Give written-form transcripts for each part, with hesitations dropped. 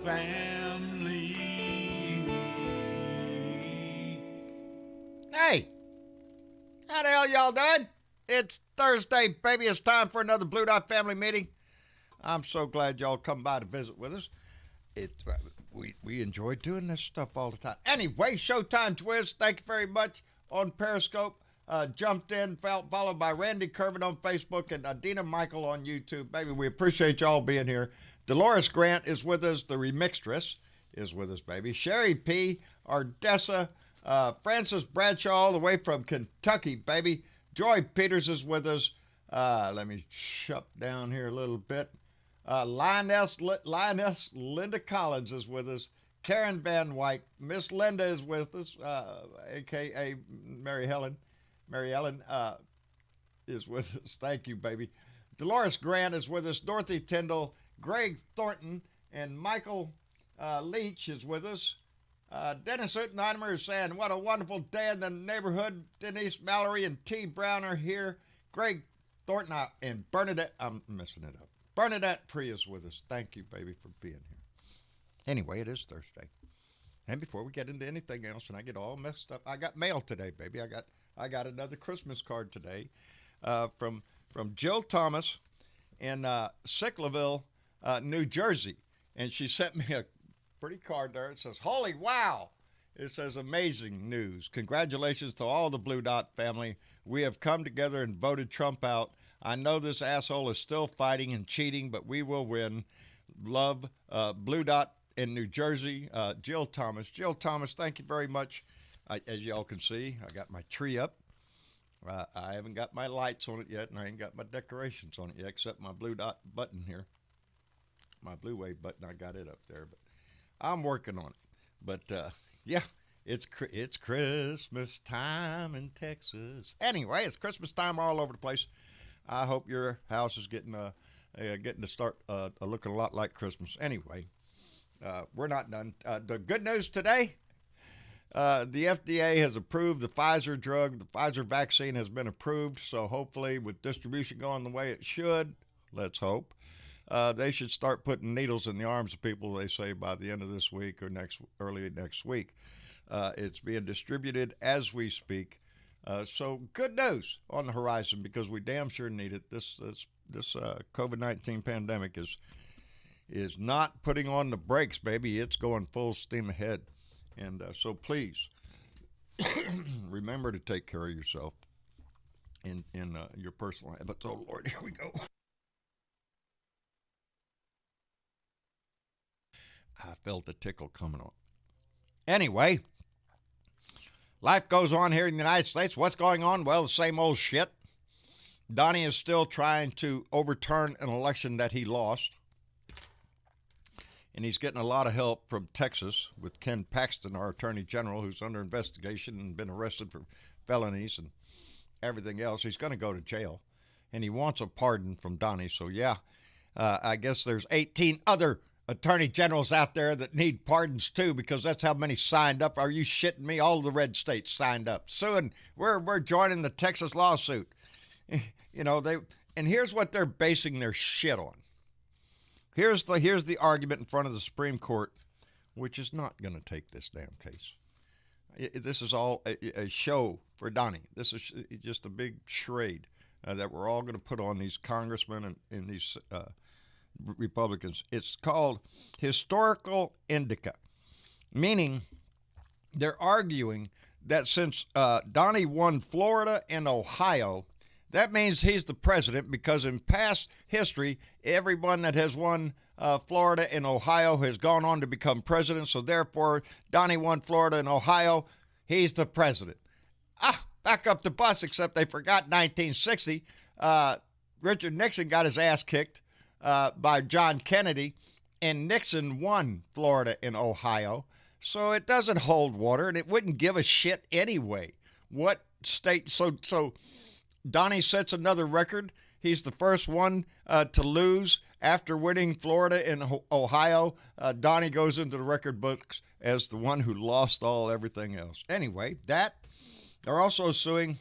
family. Hey, how the hell y'all doing? It's Thursday, baby. It's time for another Blue Dot family meeting. I'm so glad y'all come by to visit with us. We enjoy doing this stuff all the time. Anyway, Showtime Twiz, thank you very much on Periscope. Jumped in, followed by Randy Kervin on Facebook and Adina Michael on YouTube. Baby, we appreciate y'all being here. Dolores Grant is with us. The remixtress is with us, baby. Sherry P. Ardessa. Francis Bradshaw all the way from Kentucky, baby. Joy Peters is with us. Let me shut down here a little bit. Lioness Linda Collins is with us. Karen Van Wyk. Miss Linda is with us, a.k.a. Mary Ellen is with us. Thank you, baby. Dolores Grant is with us. Dorothy Tyndall, Greg Thornton, and Michael Leach is with us. Dennis Uttenheimer is saying, what a wonderful day in the neighborhood. Denise Mallory and T. Brown are here. Greg Thornton and Bernadette, I'm messing it up. Bernadette Pree is with us. Thank you, baby, for being here. Anyway, it is Thursday. And before we get into anything else, and I get all messed up, I got mail today, baby. I got another Christmas card today from Jill Thomas in Sicklerville, New Jersey. And she sent me a pretty card there. It says, holy wow. It says, amazing news. Congratulations to all the Blue Dot family. We have come together and voted Trump out. I know this asshole is still fighting and cheating, but we will win. Love, Blue Dot in New Jersey. Jill Thomas. Jill Thomas, thank you very much. As y'all can see, I got my tree up. I haven't got my lights on it yet, and I ain't got my decorations on it yet, except my Blue Dot button here. My Blue Wave button, I got it up there, but I'm working on it. But, yeah, it's Christmas time in Texas. Anyway, it's Christmas time all over the place. I hope your house is getting to start looking a lot like Christmas. Anyway, we're not done. The good news today, the FDA has approved the Pfizer drug. The Pfizer vaccine has been approved, so hopefully with distribution going the way it should, let's hope, they should start putting needles in the arms of people, they say, by the end of this week or early next week. It's being distributed as we speak. So good news on the horizon because we damn sure need it. This COVID-19 pandemic is not putting on the brakes, baby. It's going full steam ahead. And so please remember to take care of yourself in your personal life. But oh Lord, here we go. I felt a tickle coming on. Anyway, life goes on here in the United States. What's going on? Well, the same old shit. Donnie is still trying to overturn an election that he lost. And he's getting a lot of help from Texas with Ken Paxton, our attorney general, who's under investigation and been arrested for felonies and everything else. He's going to go to jail. And he wants a pardon from Donnie. So, yeah, I guess there's 18 other attorney generals out there that need pardons too, because that's how many signed up. Are you shitting me? All the red states signed up. Suing, we're joining the Texas lawsuit. You know, and here's what they're basing their shit on. Here's the argument in front of the Supreme Court, which is not going to take this damn case. This is all a show for Donnie. This is just a big charade that we're all going to put on these congressmen and these Republicans. It's called historical indica, meaning they're arguing that since Donnie won Florida and Ohio, that means he's the president because in past history, everyone that has won Florida and Ohio has gone on to become president. So therefore, Donnie won Florida and Ohio. He's the president. Back up the bus, except they forgot 1960. Richard Nixon got his ass kicked by John Kennedy, and Nixon won Florida and Ohio. So it doesn't hold water, and it wouldn't give a shit anyway. What state? So Donnie sets another record. He's the first one to lose after winning Florida and Ohio. Donnie goes into the record books as the one who lost everything else. Anyway, they're also suing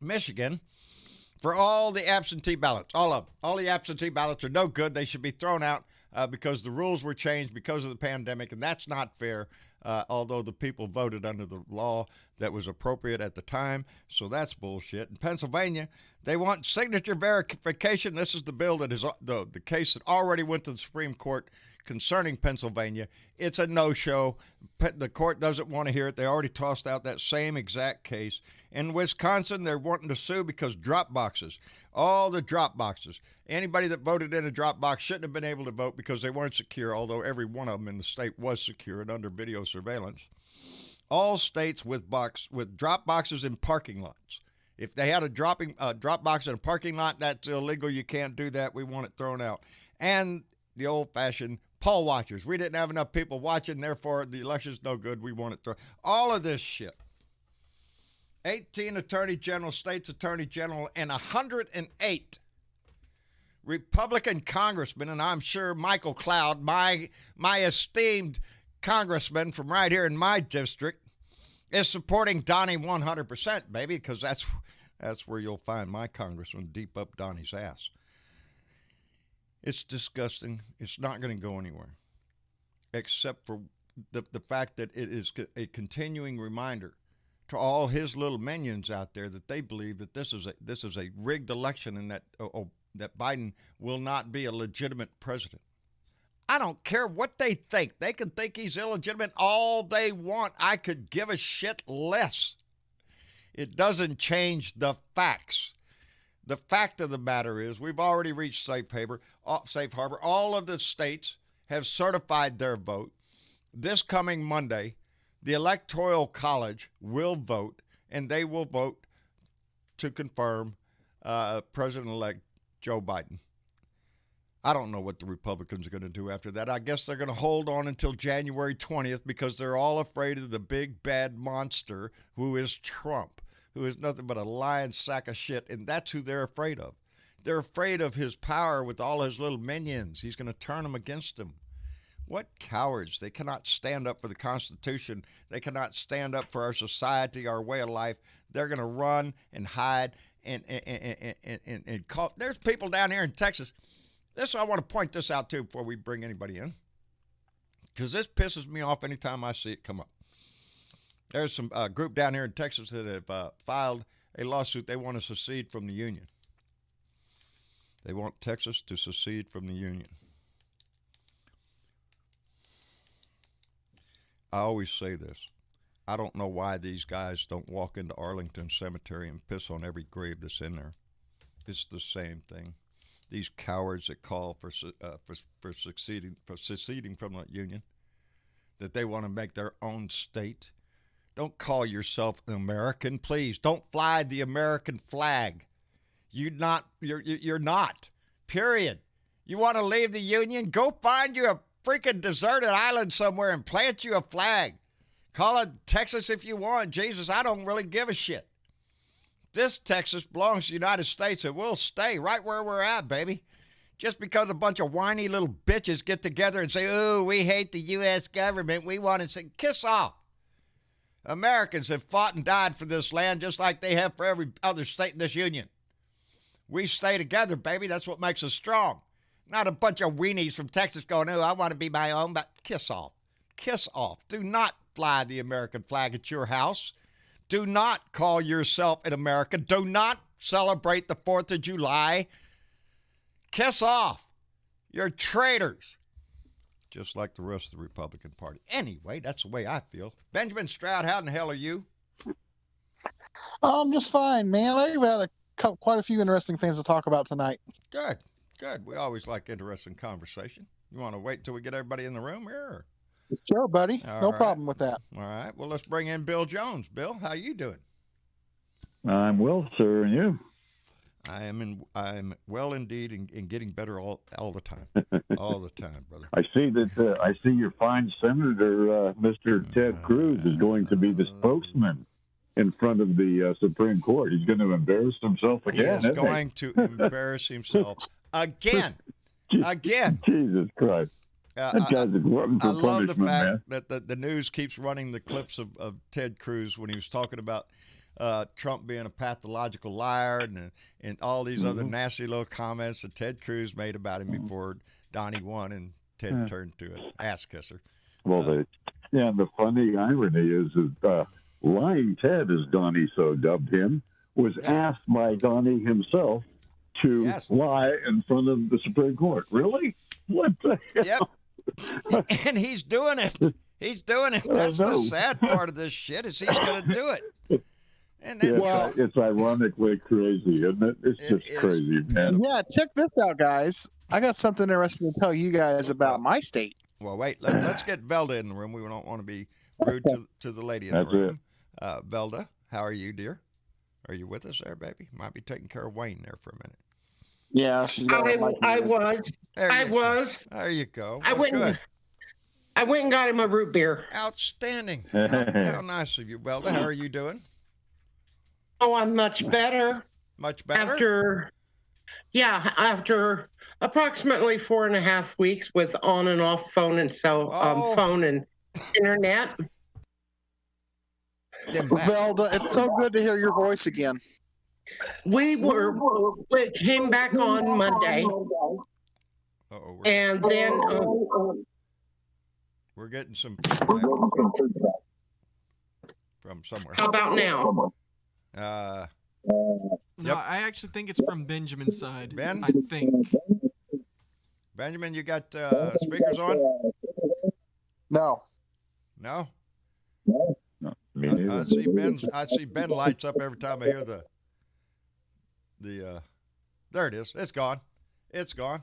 Michigan for all the absentee ballots, all of them. All the absentee ballots are no good. They should be thrown out. because the rules were changed because of the pandemic, and that's not fair, although the people voted under the law that was appropriate at the time. So that's bullshit. In Pennsylvania, they want signature verification. This is the bill that is the case that already went to the Supreme Court concerning Pennsylvania. It's a no-show. The court doesn't want to hear it. They already tossed out that same exact case. In Wisconsin, they're wanting to sue because drop boxes, all the drop boxes, anybody that voted in a drop box shouldn't have been able to vote because they weren't secure, although every one of them in the state was secured under video surveillance. All states with drop boxes in parking lots. If they had a drop box in a parking lot, that's illegal. You can't do that. We want it thrown out. And the old-fashioned poll watchers. We didn't have enough people watching, therefore the election's no good. We want it thrown. All of this shit. 18 attorney generals, states attorney general, and 108 Republican congressmen, and I'm sure Michael Cloud, my esteemed congressman from right here in my district, is supporting Donnie 100%, baby, because that's where you'll find my congressman, deep up Donnie's ass. It's disgusting. It's not going to go anywhere, except for the fact that it is a continuing reminder to all his little minions out there that they believe that this is a rigged election and that Biden will not be a legitimate president. I don't care what they think. They can think he's illegitimate all they want. I could give a shit less. It doesn't change the facts. The fact of the matter is we've already reached safe harbor. All of the states have certified their vote. This coming Monday, the Electoral College will vote, and they will vote to confirm President-elect Joe Biden. I don't know what the Republicans are going to do after that. I guess they're going to hold on until January 20th because they're all afraid of the big bad monster who is Trump, who is nothing but a lying sack of shit, and that's who they're afraid of. They're afraid of his power with all his little minions. He's going to turn them against them. What cowards. They cannot stand up for the Constitution. They cannot stand up for our society, our way of life. They're going to run and hide and call. There's people down here in Texas. I want to point this out, too, before we bring anybody in, because this pisses me off anytime I see it come up. There's some group down here in Texas that have filed a lawsuit. They want to secede from the Union. They want Texas to secede from the Union. I always say this. I don't know why these guys don't walk into Arlington Cemetery and piss on every grave that's in there. It's the same thing. These cowards that call for seceding from the Union, that they want to make their own state. Don't call yourself an American, please. Don't fly the American flag. You're not. Period. You want to leave the Union? Go find you a freaking deserted island somewhere and plant you a flag. Call it Texas if you want. Jesus, I don't really give a shit. This Texas belongs to the United States, and we'll stay right where we're at, baby. Just because a bunch of whiny little bitches get together and say, "Oh, we hate the U.S. government. We want to say, kiss off." Americans have fought and died for this land just like they have for every other state in this union. We stay together, baby. That's what makes us strong. Not a bunch of weenies from Texas going, "Oh, I want to be my own," but kiss off. Kiss off. Do not fly the American flag at your house. Do not call yourself an American. Do not celebrate the 4th of July. Kiss off. You're traitors. Just like the rest of the Republican Party. Anyway, that's the way I feel. Benjamin Stroud, how in the hell are you? I'm just fine, man. I've had quite a few interesting things to talk about tonight. Good. We always like interesting conversation. You want to wait until we get everybody in the room here? Or? Sure, buddy. No right. problem with that. All right. Well, let's bring in Bill Jones. Bill, how you doing? I'm well, sir. And you? I'm well indeed and getting better all the time. All the time, brother. I see your fine senator, Mr. Ted Cruz, is going to be the spokesman in front of the Supreme Court. He's going to embarrass himself again. He is going to embarrass himself again. Again. Jesus Christ. I love the fact that the news keeps running the clips of Ted Cruz when he was talking about Trump being a pathological liar and all these other nasty little comments that Ted Cruz made about him before Donnie won. And Ted turned to an ass kisser. Well, and the funny irony is that Lying Ted, as Donnie so dubbed him, was asked by Donnie himself to lie in front of the Supreme Court. Really? What the hell? Yep. And he's doing it. He's doing it. That's the sad part of this shit is he's going to do it. And then, it's ironically crazy, isn't it? It's just crazy, man. Yeah, check this out, guys. I got something interesting to tell you guys about my state. Well, wait. Let's get Velda in the room. We don't want to be rude to the lady in the room. Velda, how are you, dear? Are you with us there, baby? Might be taking care of Wayne there for a minute. Yeah, I was. There you go. I went and got him a root beer. Outstanding. How nice of you, Velda. How are you doing? Oh, I'm much better. Much better? After approximately 4.5 weeks with on and off phone and phone and internet. Velda, it's so good to hear your voice again. We came back on Monday. And then we're getting some feedback from somewhere. How about now? No, I actually think it's from Benjamin's side. Ben? I think. Benjamin, you got speakers on? No. No? No, I see Ben lights up every time I hear the there it is. It's gone. It's gone.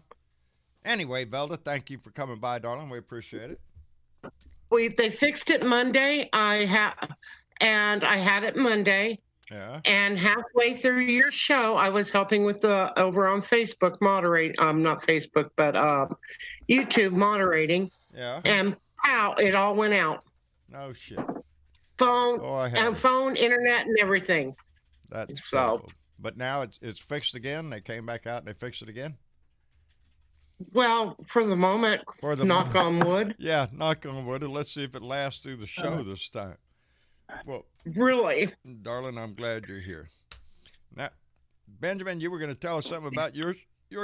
Anyway, Velda, thank you for coming by, darling. We appreciate it. They fixed it Monday. I had it Monday. Yeah. And halfway through your show, I was helping with the over on Facebook moderate. Not Facebook, but YouTube moderating. Yeah. And pow, it all went out. No shit. Phone, internet, and everything. That's so. Cool. But now it's fixed again. They came back out and they fixed it again. Well, for the moment, knock on wood. Yeah, knock on wood. And let's see if it lasts through the show this time. Well, really, darling, I'm glad you're here. Now, Benjamin, you were going to tell us something about your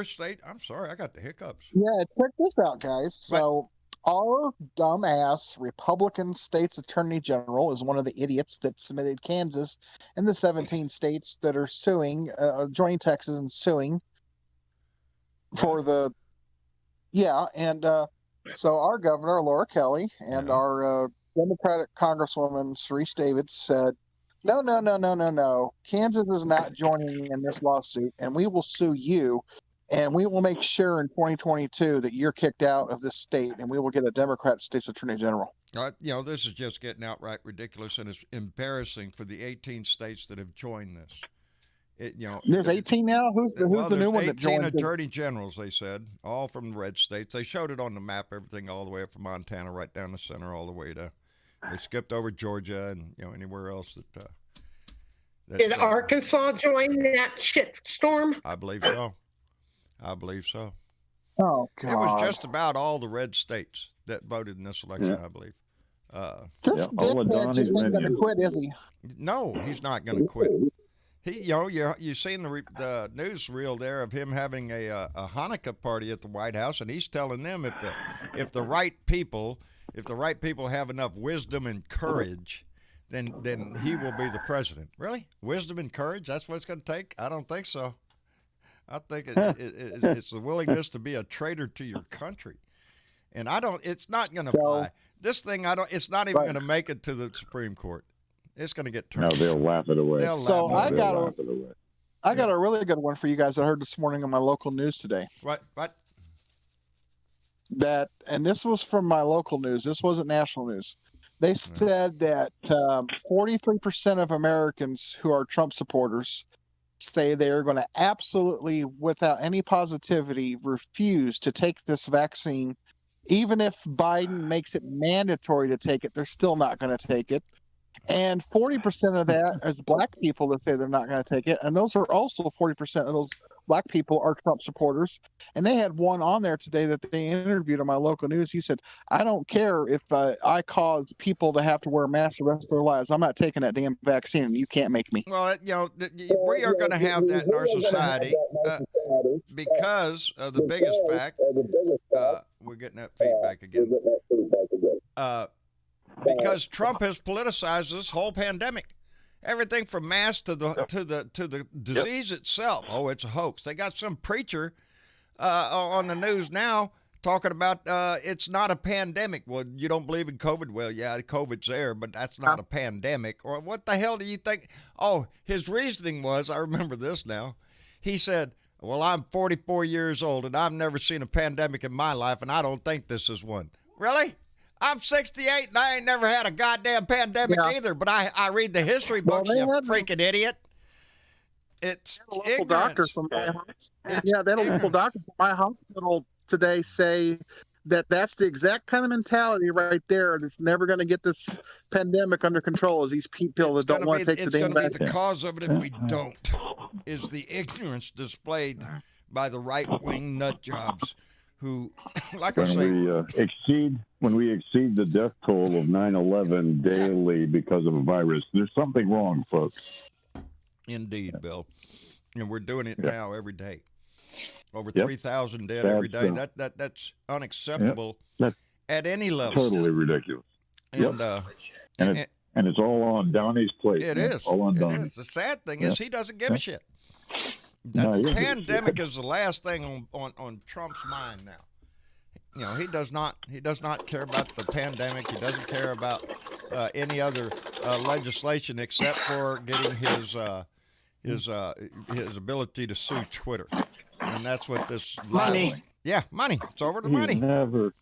state. I'm sorry, I got the hiccups. Yeah, check this out, guys. So our dumbass Republican state's attorney general is one of the idiots that submitted Kansas and the 17 states that are suing, joining Texas and suing for the, so our governor, Laura Kelly, and our Democratic Congresswoman Cerise Davids said, no. Kansas is not joining in this lawsuit, and we will sue you, and we will make sure in 2022 that you're kicked out of this state, and we will get a Democrat state's attorney general. This is just getting outright ridiculous, and it's embarrassing for the 18 states that have joined this. There's 18 now. Who's the new one that joined? 18 attorney generals, they said, all from the red states. They showed it on the map, everything all the way up from Montana, right down the center, all the way to. They skipped over Georgia and anywhere else that. Did Arkansas join that shitstorm? I believe so. Oh God! It was just about all the red states that voted in this election, I believe. This dickhead just ain't going to quit, is he? No, he's not going to quit. He, you've seen the newsreel there of him having a Hanukkah party at the White House, and he's telling them if the right people have enough wisdom and courage, then he will be the president. Really? Wisdom and courage? That's what it's going to take? I don't think so. I think it's the willingness to be a traitor to your country. And it's not going to fly. This thing, it's not even going to make it to the Supreme Court. It's going to get turned. No, they'll laugh it away. I got a really good one for you guys I heard this morning on my local news today. What? And this was from my local news. This wasn't national news. They said that 43% of Americans who are Trump supporters say they are going to absolutely, without any positivity, refuse to take this vaccine. Even if Biden makes it mandatory to take it, they're still not going to take it. And 40% of that is black people that say they're not going to take it. And those are also 40% of those black people are Trump supporters. And they had one on there today that they interviewed on my local news. He said, I don't care if I cause people to have to wear masks the rest of their lives. I'm not taking that damn vaccine. You can't make me. Well, we are going to have that in our society because of the biggest fact. we're getting that feedback again. Because Trump has politicized this whole pandemic. Everything from masks to the disease itself. Oh, it's a hoax. They got some preacher on the news now talking about it's not a pandemic. Well, you don't believe in COVID? Well, yeah, COVID's there, but that's not a pandemic. Or what the hell do you think? Oh, his reasoning was, I remember this now. He said, well, I'm 44 years old, and I've never seen a pandemic in my life, and I don't think this is one. Really? I'm 68, and I ain't never had a goddamn pandemic either, but I read the history books, you freaking idiot. It's local doctor from my house. Yeah, they had a local doctor from my hospital today say that that's the exact kind of mentality right there that's never going to get this pandemic under control is these people that don't want to take the damn vaccine. It's going to be the cause of it if we don't, is the ignorance displayed by the right-wing nut jobs who, like I say... When we exceed the death toll of 9/11 daily because of a virus, there's something wrong, folks. Indeed, Bill. And we're doing it now every day. Over 3,000 dead every day. That's unacceptable at any level. Totally ridiculous. And, and it's all on Donnie's plate. It is. All on Donnie. The sad thing is he doesn't give a shit. The pandemic is the last thing on Trump's mind now. You know, he does not care about the pandemic. He doesn't care about any other legislation except for getting his ability to sue Twitter, and that's what this money. Money. It's over to money. He's never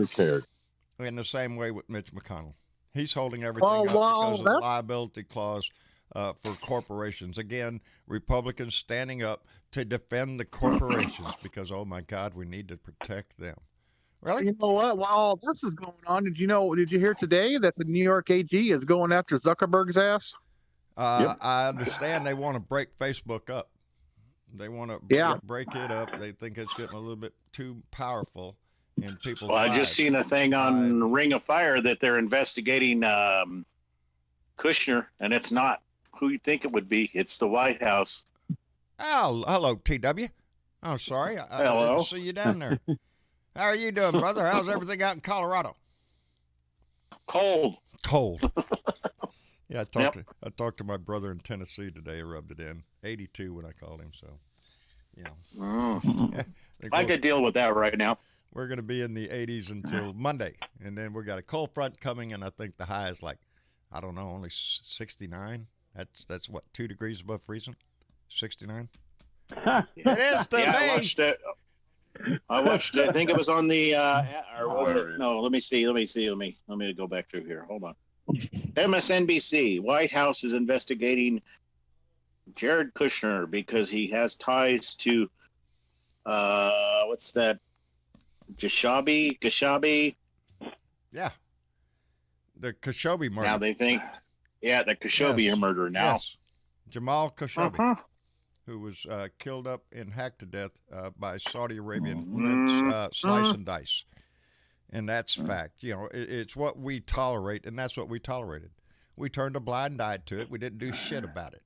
cared. In the same way with Mitch McConnell, he's holding everything up because of the liability clause for corporations. Again, Republicans standing up to defend the corporations because, oh my God, we need to protect them. Really? You know what? While all this is going on, did you hear today that the New York AG is going after Zuckerberg's ass? I understand they want to break Facebook up. They want to break it up. They think it's getting a little bit too powerful in people's lives. I just seen a thing on Ring of Fire that they're investigating Kushner, and it's not who you think it would be. It's the White House. Oh, hello, TW. Oh, sorry. I didn't see you down there. How are you doing, brother? How's everything out in Colorado? Cold. Yeah, I talked to my brother in Tennessee today. I rubbed it in. 82 when I called him, so, you know. I could deal with that right now. We're going to be in the 80s until Monday, and then we got a cold front coming, and I think the high is like, I don't know, only 69. That's what, 2 degrees above freezing? 69? It is today. Yeah, I watched it. I think it was on the or was it? No, let me see. Let me go back through here. Hold on. MSNBC. White House is investigating Jared Kushner because he has ties to what's that? Khashoggi. Yeah. The Khashoggi murder. Now they think the Khashoggi murder now. Yes. Jamal Khashoggi, who was killed up and hacked to death by Saudi Arabian prince, slice and dice. And that's fact. You know, it's what we tolerate, and that's what we tolerated. We turned a blind eye to it. We didn't do shit about it.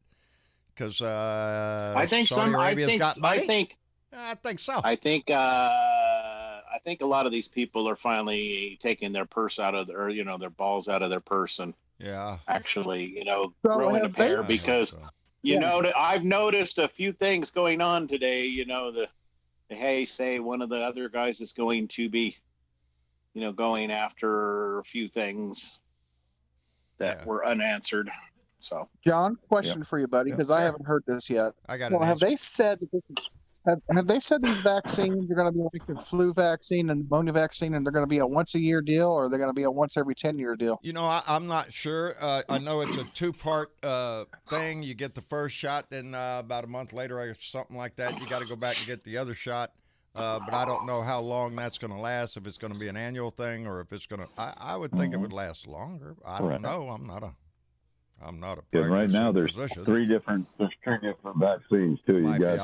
Because I think Saudi Arabia's got money. I think so. I think a lot of these people are finally taking their purse out of their balls out of their purse and actually, growing a pair because I've noticed a few things going on today. Say one of the other guys is going to be, going after a few things that were unanswered. So, John, question for you, buddy, because I haven't heard this yet. I got have they said have they said these vaccines are going to be like the flu vaccine and pneumonia vaccine, and they're going to be a once-a-year deal, or they're going to be a once every 10-year deal? I'm not sure. I know it's a 2-part thing. You get the first shot, then about a month later or something like that, you got to go back and get the other shot. But I don't know how long that's going to last, if it's going to be an annual thing or if it's going to – I would think it would last longer. I don't know. I'm not a yeah, right now there's three different vaccines, too. You got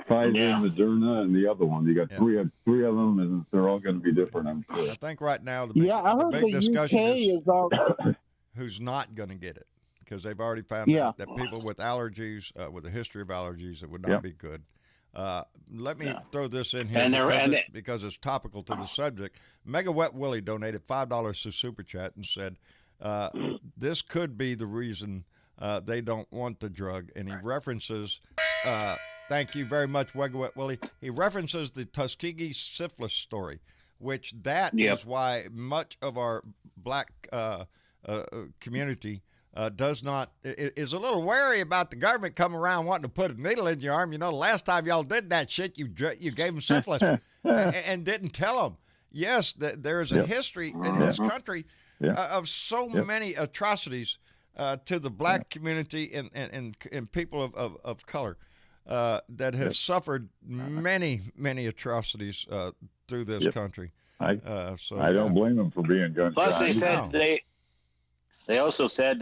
Pfizer, Moderna, and the other one. You got three of them, and they're all going to be different, I'm sure. I think right now the big discussion is who's not going to get it, because they've already found out that people with allergies, with a history of allergies, it would not be good. Let me throw this in here because it's topical to the subject. Mega Wet Willie donated $5 to Super Chat and said, this could be the reason they don't want the drug. And he references, thank you very much, Mega Wet Willie. He references the Tuskegee syphilis story, which is why much of our black community is a little wary about the government coming around wanting to put a needle in your arm. You know, the last time y'all did that shit, you gave them syphilis and didn't tell them. Yes, there is a history in this country of so many atrocities to the black community and people of color that have suffered many atrocities through this country. I don't blame them for being gun shy. Plus, they said they also said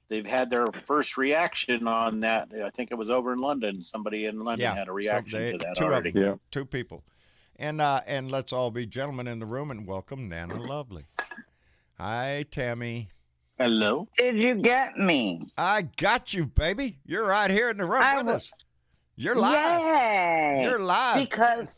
they've had their first reaction on that. I think it was over in London. Somebody in London had a reaction to that already. Two people. And let's all be gentlemen in the room and welcome Nana Lovely. Hi, Tammy. Hello. Did you get me? I got you, baby. You're right here in the room with us. You're live. Yay. You're live. Because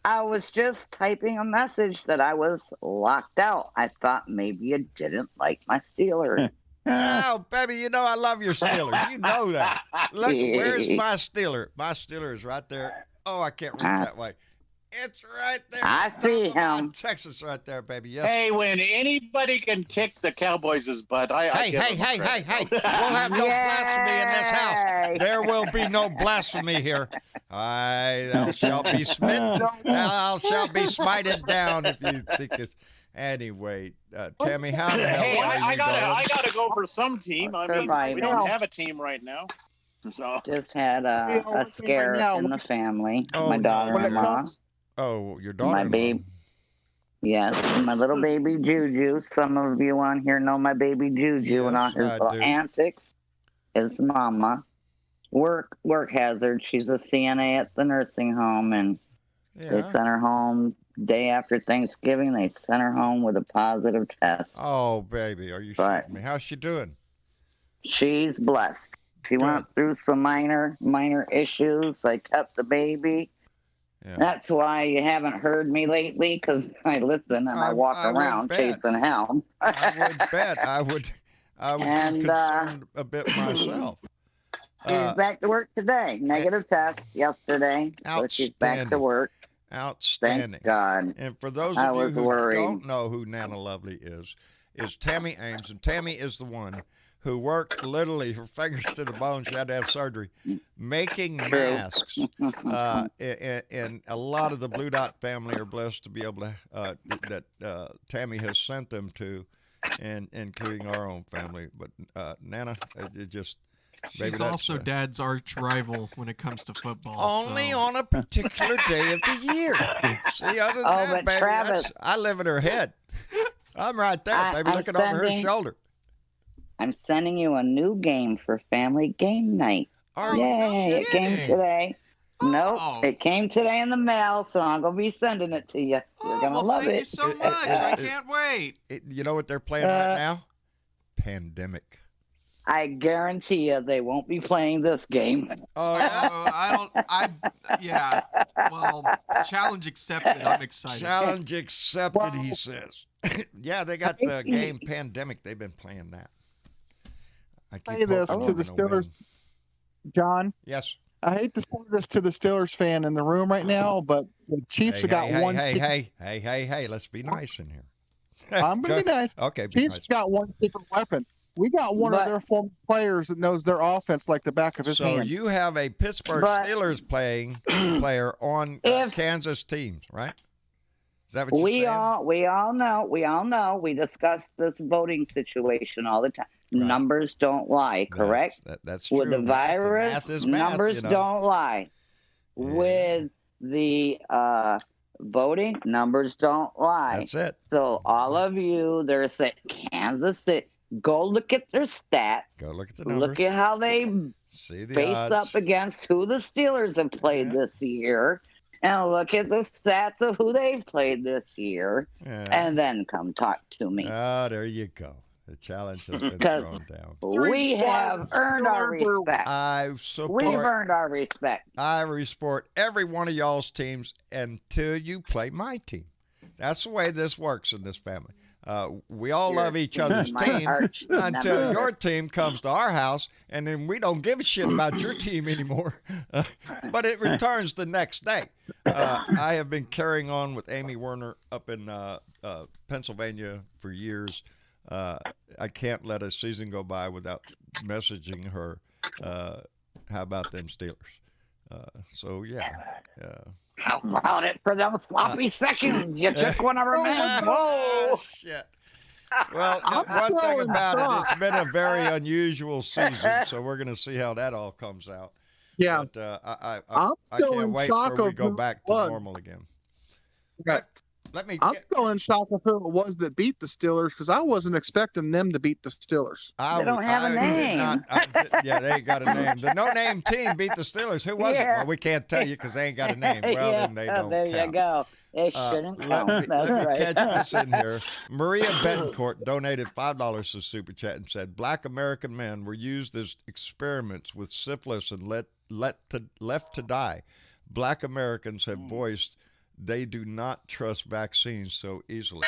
I was just typing a message that I was locked out. I thought maybe you didn't like my Steelers. Oh, baby, you know I love your Steelers. You know that. Look, where's my Steeler? My Steeler is right there. Oh, I can't reach that way. It's right there. I see him. Texas right there, baby. Yes. Hey, when anybody can kick the Cowboys' butt, Hey. We'll have no blasphemy in this house. There will be no blasphemy here. Thou shalt be smitten. Thou shalt be smited down if you think it. Anyway, Tammy, how the hell are you, I gotta go for some team. I mean, we don't have a team right now. So just had a scare in the family. My daughter-in-law. Oh, your daughter. My baby. Yes, my little baby Juju. Some of you on here know my baby Juju and all his little antics. His mama. Work hazard. She's a CNA at the nursing home, and they sent her home day after Thanksgiving. They sent her home with a positive test. Oh, baby, are you shitting me? How's she doing? She's blessed. She went through some minor issues. I kept the baby. Yeah. That's why you haven't heard me lately, because I listen and I walk around chasing hell. I would bet. I would be concerned a bit myself. She's back to work today. Negative test yesterday. So she's back to work. Outstanding. Thank God. And for those of you who don't know who Nana Lovely is Tammy Ames. And Tammy is the one who worked literally her fingers to the bone. She had to have surgery, making masks. And a lot of the Blue Dot family are blessed to be able to, that Tammy has sent them to, and including our own family. But Nana, it just... She's also Dad's arch rival when it comes to football. Only on a particular day of the year. See, other than that, baby, Travis, I live in her head. I'm right there, baby, looking over her shoulder. I'm sending you a new game for family game night. Yay, it came today. Nope, it came today in the mail, so I'm going to be sending it to you. You're going to love it. Thank you so much. I can't wait. You know what they're playing right now? Pandemic. I guarantee you they won't be playing this game. Oh, yeah. Well, challenge accepted. I'm excited. Challenge accepted, he says. Yeah, they got the game Pandemic. They've been playing that. I say this to the Steelers, John. Yes. I hate to say this to the Steelers fan in the room right now, but the Chiefs have got one. Hey, let's be nice in here. I'm going to be nice. Okay. Chiefs got one secret weapon. We got one of their former players that knows their offense like the back of his hand. So you have a Pittsburgh Steelers player on Kansas teams, right? Is that what you're saying? We all know. We discuss this voting situation all the time. Right. Numbers don't lie, correct? That's true. With the virus, numbers don't lie. Yeah. With the voting, numbers don't lie. That's it. So all of you, there's Kansas City. Go look at their stats. Go look at the numbers. Look at how they face up against who the Steelers have played this year. And look at the stats of who they've played this year. Yeah. And then come talk to me. Oh, there you go. The challenge has been thrown down. We have earned our respect. We've earned our respect. I support every one of y'all's teams until you play my team. That's the way this works in this family. We all love each other's team until your team comes to our house, and then we don't give a shit about your team anymore. But it returns the next day. I have been carrying on with Amy Werner up in Pennsylvania for years. I can't let a season go by without messaging her. How about them Steelers? So yeah. How about it for them sloppy seconds? You took one of our men. Whoa! Shit. Well, one thing about it, it's been a very unusual season, so we're going to see how that all comes out. Yeah. But I can't wait till we go back to normal again. Okay. I'm still in shock of who it was that beat the Steelers, because I wasn't expecting them to beat the Steelers. They don't have a name. Yeah, they ain't got a name. The no-name team beat the Steelers. Who was it? Well, we can't tell you because they ain't got a name. Well, then they don't There count. You go. They shouldn't count. Let me catch this in here. Maria Betancourt donated $5 to Super Chat and said, Black American men were used as experiments with syphilis and left to die. Black Americans have voiced they do not trust vaccines so easily.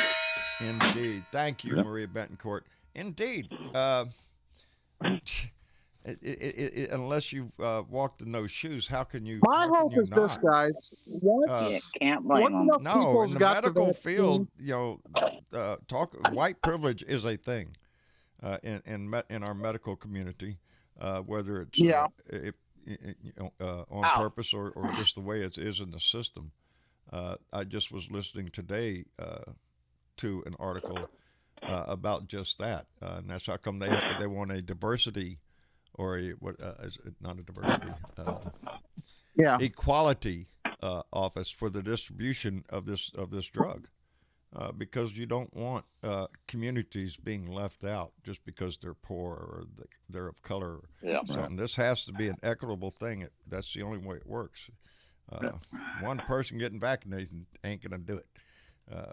Indeed. Thank you, Maria Betancourt. Indeed. Unless you've walked in those shoes, how can you? My hope is this, guys. Can't blame them. No, in the medical field, white privilege is a thing in our medical community, whether it's on purpose or just the way it is in the system. I just was listening today to an article about just that, and that's how come they want a diversity or not a diversity equality office for the distribution of this drug, because you don't want communities being left out just because they're poor or they're of color. Yeah. Something. This has to be an equitable thing. That's the only way it works. One person getting vaccinated ain't gonna do it.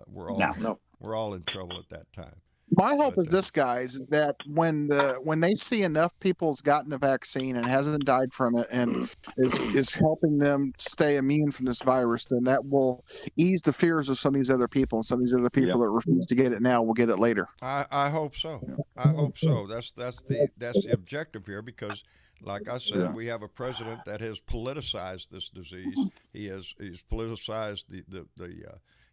We're all in trouble at that time. My hope is this, guys, is that when they see enough people's gotten the vaccine and hasn't died from it and is helping them stay immune from this virus, then that will ease the fears of some of these other people. And some of these other people that refuse to get it now will get it later. I hope so. I hope so. That's the objective here, because, like I said, we have a president that has politicized this disease. He's politicized the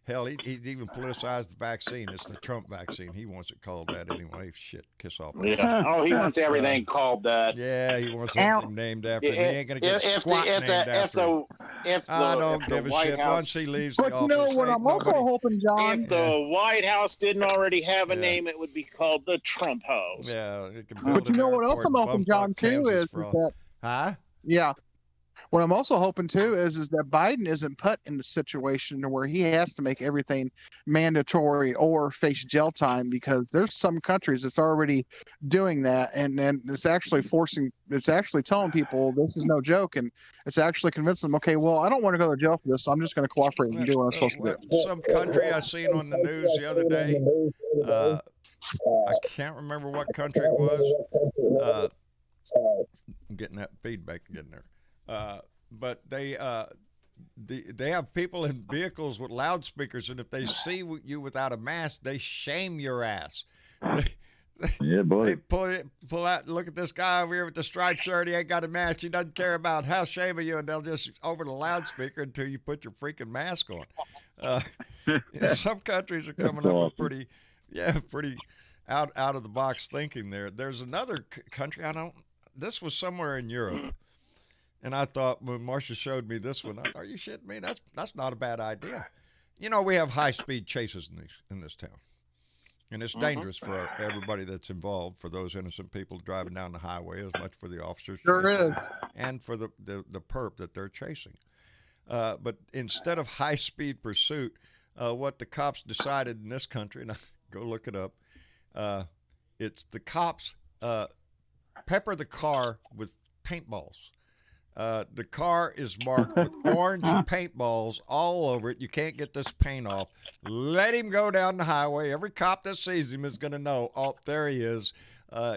hell, he's even politicized the vaccine. It's the Trump vaccine. He wants it called that anyway. Shit, kiss off. Yeah. Oh, he wants everything called that. Yeah, he wants everything named after him. He ain't going to get squat named after him. I don't give a shit. Once he leaves the office, what I'm also hoping, John, if the White House didn't already have a name, it would be called the Trump House. Yeah. But you know what else I'm hoping, John, too, is that... Huh? Yeah. What I'm also hoping, too, is that Biden isn't put in the situation where he has to make everything mandatory or face jail time, because there's some countries that's already doing that, and then it's actually telling people this is no joke, and it's actually convincing them, okay, well, I don't want to go to jail for this, so I'm just going to cooperate and do what I'm supposed to do. Some country I seen on the news the other day, I can't remember what country it was. I'm getting that feedback getting there. But they have people in vehicles with loudspeakers, and if they see you without a mask, they shame your ass. Yeah, boy. They pull out. Look at this guy over here with the striped shirt. He ain't got a mask. He doesn't care about how shame of you, and they'll just over the loudspeaker until you put your freaking mask on. Some countries are coming up with pretty out of the box thinking there. There's another country this was somewhere in Europe. And I thought, when Marcia showed me this one, I thought, are you shitting me? That's not a bad idea. You know, we have high-speed chases in this town. And it's dangerous for everybody that's involved, for those innocent people driving down the highway, as much for the officers and for the perp that they're chasing. But instead of high-speed pursuit, what the cops decided in this country, and I go look it up, it's the cops pepper the car with paintballs. The car is marked with orange paintballs all over it. You can't get this paint off. Let him go down the highway. Every cop that sees him is going to know, oh, there he is.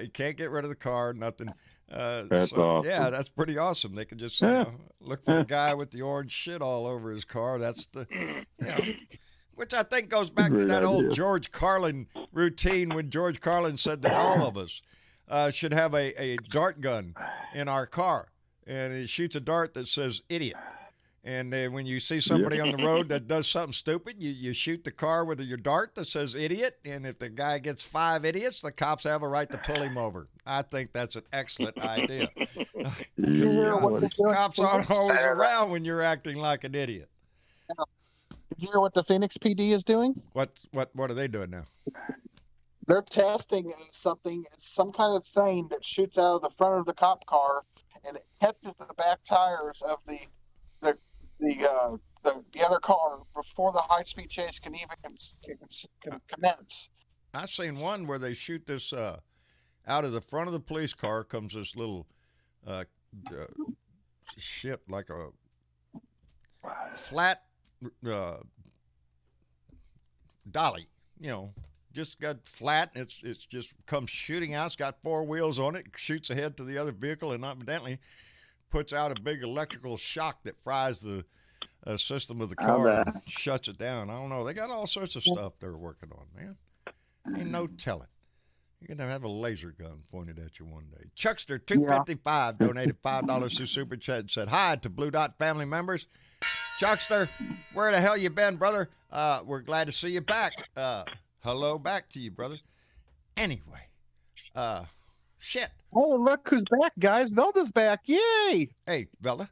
He can't get rid of the car, nothing. That's awesome. Yeah, that's pretty awesome. They can just look for the guy with the orange shit all over his car. That's which I think goes back to that old George Carlin routine when George Carlin said that all of us should have a dart gun in our car. And he shoots a dart that says idiot. And when you see somebody on the road that does something stupid, you shoot the car with your dart that says idiot. And if the guy gets 5 idiots, the cops have a right to pull him over. I think that's an excellent idea. Cops aren't always around when you're acting like an idiot. Did you hear what the Phoenix PD is doing? What are they doing now? They're testing something. It's some kind of thing that shoots out of the front of the cop car, and it catches the back tires of the other car before the high-speed chase can even commence. I've seen one where they shoot this out of the front of the police car comes this little shit like a flat dolly, just got flat. It's just comes shooting out. It's got 4 wheels on it. Shoots ahead to the other vehicle and evidently puts out a big electrical shock that fries the system of the car and shuts it down. I don't know. They got all sorts of stuff they're working on, man. Ain't no telling. You're going to have a laser gun pointed at you one day. Chuckster 255 donated $5 to Super Chat and said, hi to Blue Dot family members. Chuckster, where the hell you been, brother? We're glad to see you back. Hello back to you, brother. Anyway, shit. Oh, look who's back, guys. Velda's back. Yay! Hey, Velda,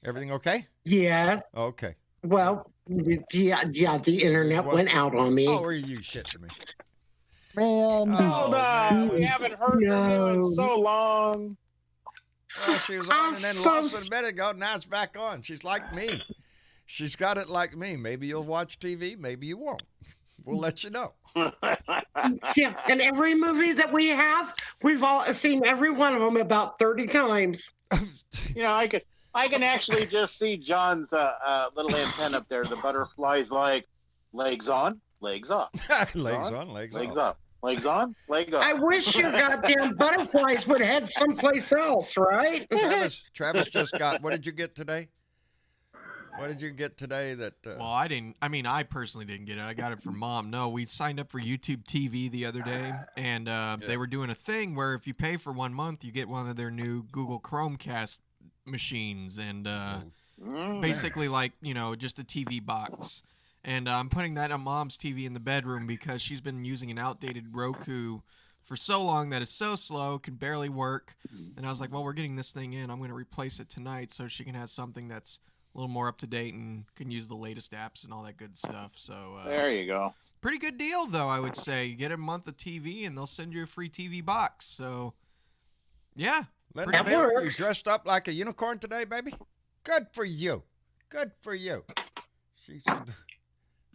everything okay? Yeah. Okay. Well, yeah, the internet went out on me. Oh, are you shitting me? Man. Hold on. We haven't heard from you in so long. Well, she was on and then lost it a minute ago. Now it's back on. She's like me. She's got it like me. Maybe you'll watch TV. Maybe you won't. We'll let you know. Yeah, and every movie that we have, we've all seen every one of them about 30 times. I can actually just see John's little antenna up there. The butterfly's like, legs on, legs off. Legs on, legs off. Legs on, leg off. I wish your goddamn butterflies would head someplace else, right? Travis just got, what did you get today? What did you get today that... Well, I didn't. I mean, I personally didn't get it. I got it from Mom. No, we signed up for YouTube TV the other day, and they were doing a thing where if you pay for 1 month, you get one of their new Google Chromecast machines, and basically like, just a TV box. And I'm putting that on Mom's TV in the bedroom because she's been using an outdated Roku for so long that it's so slow, can barely work. And I was like, well, we're getting this thing in. I'm going to replace it tonight so she can have something that's a little more up to date and can use the latest apps and all that good stuff. So there you go. Pretty good deal, though, I would say. You get a month of TV and they'll send you a free TV box. So, yeah. Linda, Miller, you dressed up like a unicorn today, baby? Good for you. Good for you. She said,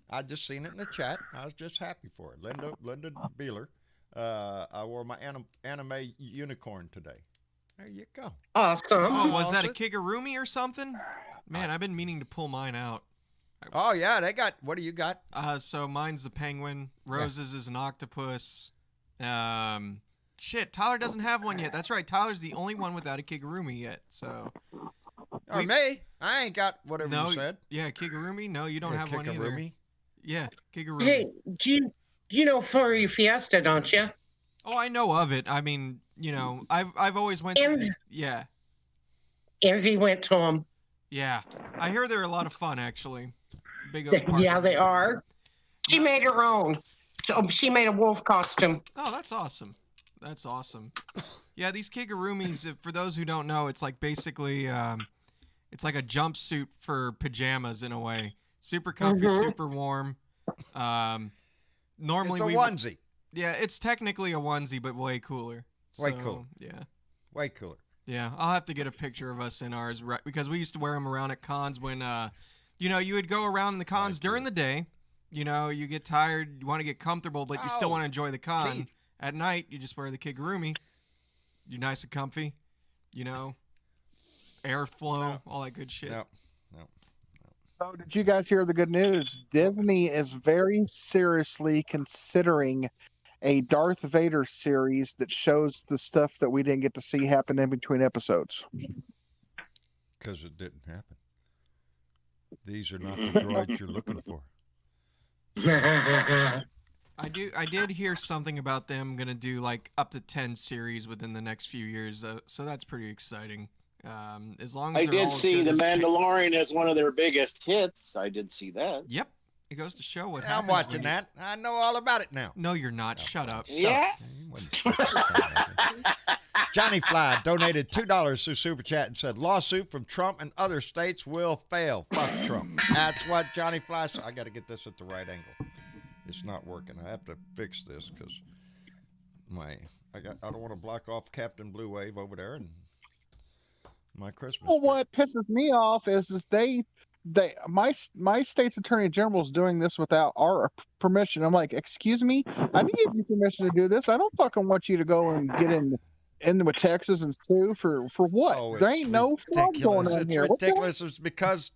I just seen it in the chat. I was just happy for it. Linda Beeler. I wore my anime unicorn today. There you go. Awesome. Oh, was that a Kigurumi or something? Man, I've been meaning to pull mine out. Oh, yeah, they got, what do you got? So mine's the penguin. Rose's is an octopus. Shit, Tyler doesn't have one yet. That's right, Tyler's the only one without a Kigurumi yet, so. Or me? I ain't got whatever you said. Yeah, Kigurumi? No, you don't have one either. Yeah, Kigurumi. Hey, do you know Furry Fiesta, don't you? Oh, I know of it. I mean, I've always went to yeah. Envy went to them. Yeah. I hear they're a lot of fun, actually. Big yeah, they are. She made her own. So she made a wolf costume. Oh, that's awesome. That's awesome. Yeah, these Kigurumis, for those who don't know, it's like basically, it's like a jumpsuit for pajamas in a way. Super comfy, super warm. Normally it's a onesie. Yeah, it's technically a onesie, but way cooler. Way cool. Yeah. Way cooler. Yeah, I'll have to get a picture of us in ours, right? Because we used to wear them around at cons when, you would go around the cons during the day. You get tired, you want to get comfortable, but you still want to enjoy the con. Keith. At night, you just wear the Kigurumi. You're nice and comfy, airflow, all that good shit. Yep. So did you guys hear the good news? Disney is very seriously considering a Darth Vader series that shows the stuff that we didn't get to see happen in between episodes. Because it didn't happen. These are not the droids you're looking for. I did hear something about them gonna do like up to 10 series within the next few years, so that's pretty exciting. As long as I did see The Mandalorian as one of their biggest hits. I did see that. Yep. It goes to show what I'm watching that. I know all about it now. No, you're not. Shut up. Yeah. Johnny Fly donated $2 through Super Chat and said, lawsuit from Trump and other states will fail. Fuck Trump. That's what Johnny Fly said. I got to get this at the right angle. It's not working. I have to fix this because I don't want to block off Captain Blue Wave over there and my Christmas. Well, what pisses me off is my state's attorney general is doing this without our permission. I'm like, excuse me, I didn't give you permission to do this. I don't fucking want you to go and get in with Texas and sue for what? Oh, there ain't no fraud going on here. It's ridiculous. It's because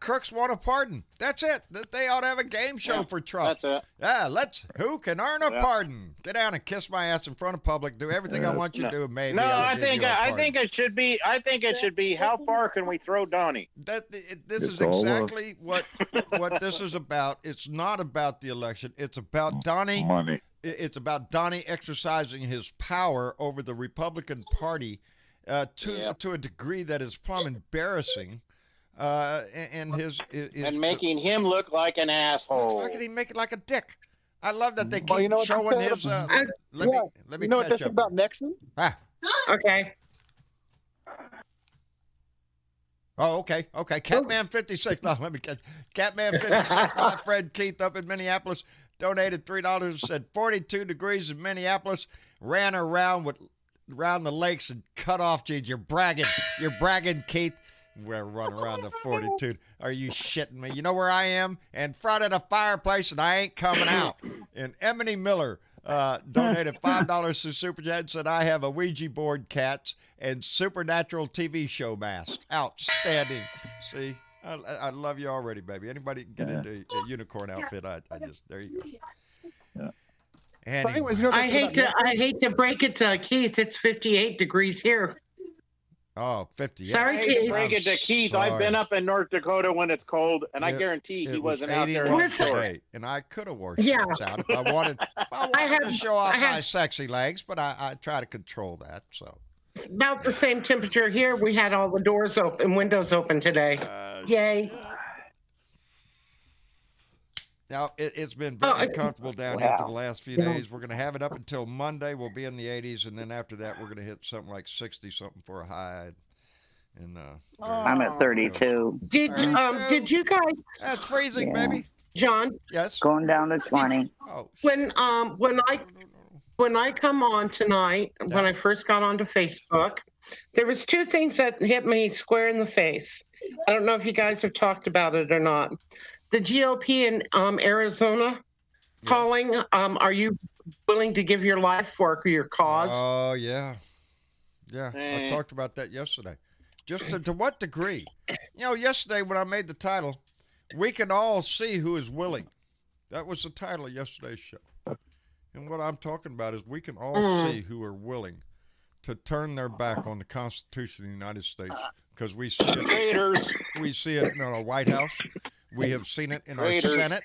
crooks want a pardon. That's it. They ought to have a game show for Trump. That's it. Yeah, who can earn a pardon? Get down and kiss my ass in front of public. Do everything I want you to do. Maybe. No, I think it should be. I think it should be. How far can we throw Donnie? This is exactly what this is about. It's not about the election. It's about Donnie. Money. It's about Donnie exercising his power over the Republican Party to a degree that is plumb embarrassing. And making him look like an asshole. Why can he make it like a dick? I love that they keep showing his. Let me. You know what they said about Nixon? Okay. Oh, okay. Catman 56. No, let me catch. Catman 56. My friend Keith up in Minneapolis donated $3. Said 42 degrees in Minneapolis. Ran around the lakes and cut off jeans. You're bragging, Keith. We're running around the 42. Are you shitting me? You know where I am? In front of the fireplace, and I ain't coming out. And Emily Miller donated $5 to Super Chat and said, I have a Ouija board, cats, and supernatural TV show mask. Outstanding. See, I love you already, baby. Anybody get into a unicorn outfit, I just, there you go. Anyway. I hate to break it to Keith. It's 58 degrees here. Oh, 58. Sorry, Keith. Bring it to Keith. I've been up in North Dakota when it's cold, and I guarantee he wasn't out there. Today, and I could have wore shorts out if I wanted. I wanted to show off my sexy legs, but I try to control that. So about the same temperature here. We had all the doors open, windows open today. Yay! Now, it's been very comfortable down here for the last few days. We're going to have it up until Monday. We'll be in the 80s, and then after that, we're going to hit something like 60-something for a high. And I'm at 32. Did you guys? That's freezing, baby. John? Yes? Going down to 20. Oh, when I come on tonight, when I first got onto Facebook, there was two things that hit me square in the face. I don't know if you guys have talked about it or not. The GOP in Arizona calling, are you willing to give your life for your cause? Oh, yeah. Yeah, I talked about that yesterday. Just to what degree? You know, yesterday when I made the title, we can all see who is willing. That was the title of yesterday's show. And what I'm talking about is we can all see who are willing to turn their back on the Constitution of the United States because we see it. Traitors. We see it in our White House. We have seen it in our Senate.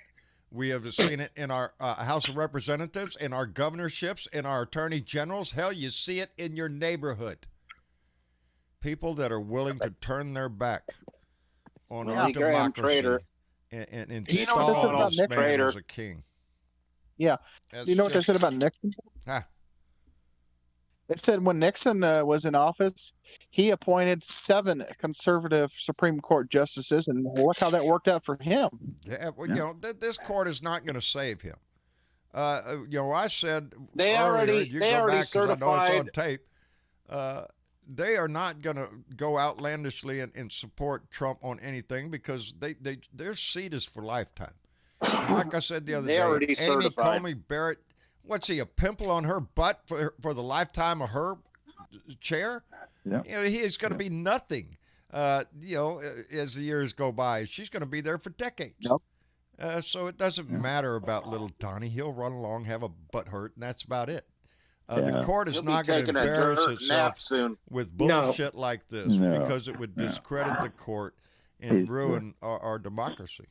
We have seen it in our House of Representatives, in our governorships, in our attorney generals. Hell, you see it in your neighborhood. People that are willing to turn their back on our democracy and install this man as a king. Yeah. Do you know what they said about Nixon? It said when Nixon was in office, he appointed 7 conservative Supreme Court justices, and look how that worked out for him. Yeah, well, you know, this court is not going to save him. You know, I said they already certified. I know it's on tape. They are not going to go outlandishly and support Trump on anything because their seat is for lifetime. Like I said the other day, already Amy certified. Comey Barrett, what's he, a pimple on her butt for the lifetime of her chair? Yeah. He is going to be nothing. As the years go by, she's going to be there for decades. Yep. So it doesn't matter about little Donnie. He'll run along, have a butt hurt, and that's about it. The court is not going to embarrass itself with bullshit like this because it would discredit the court and ruin our democracy.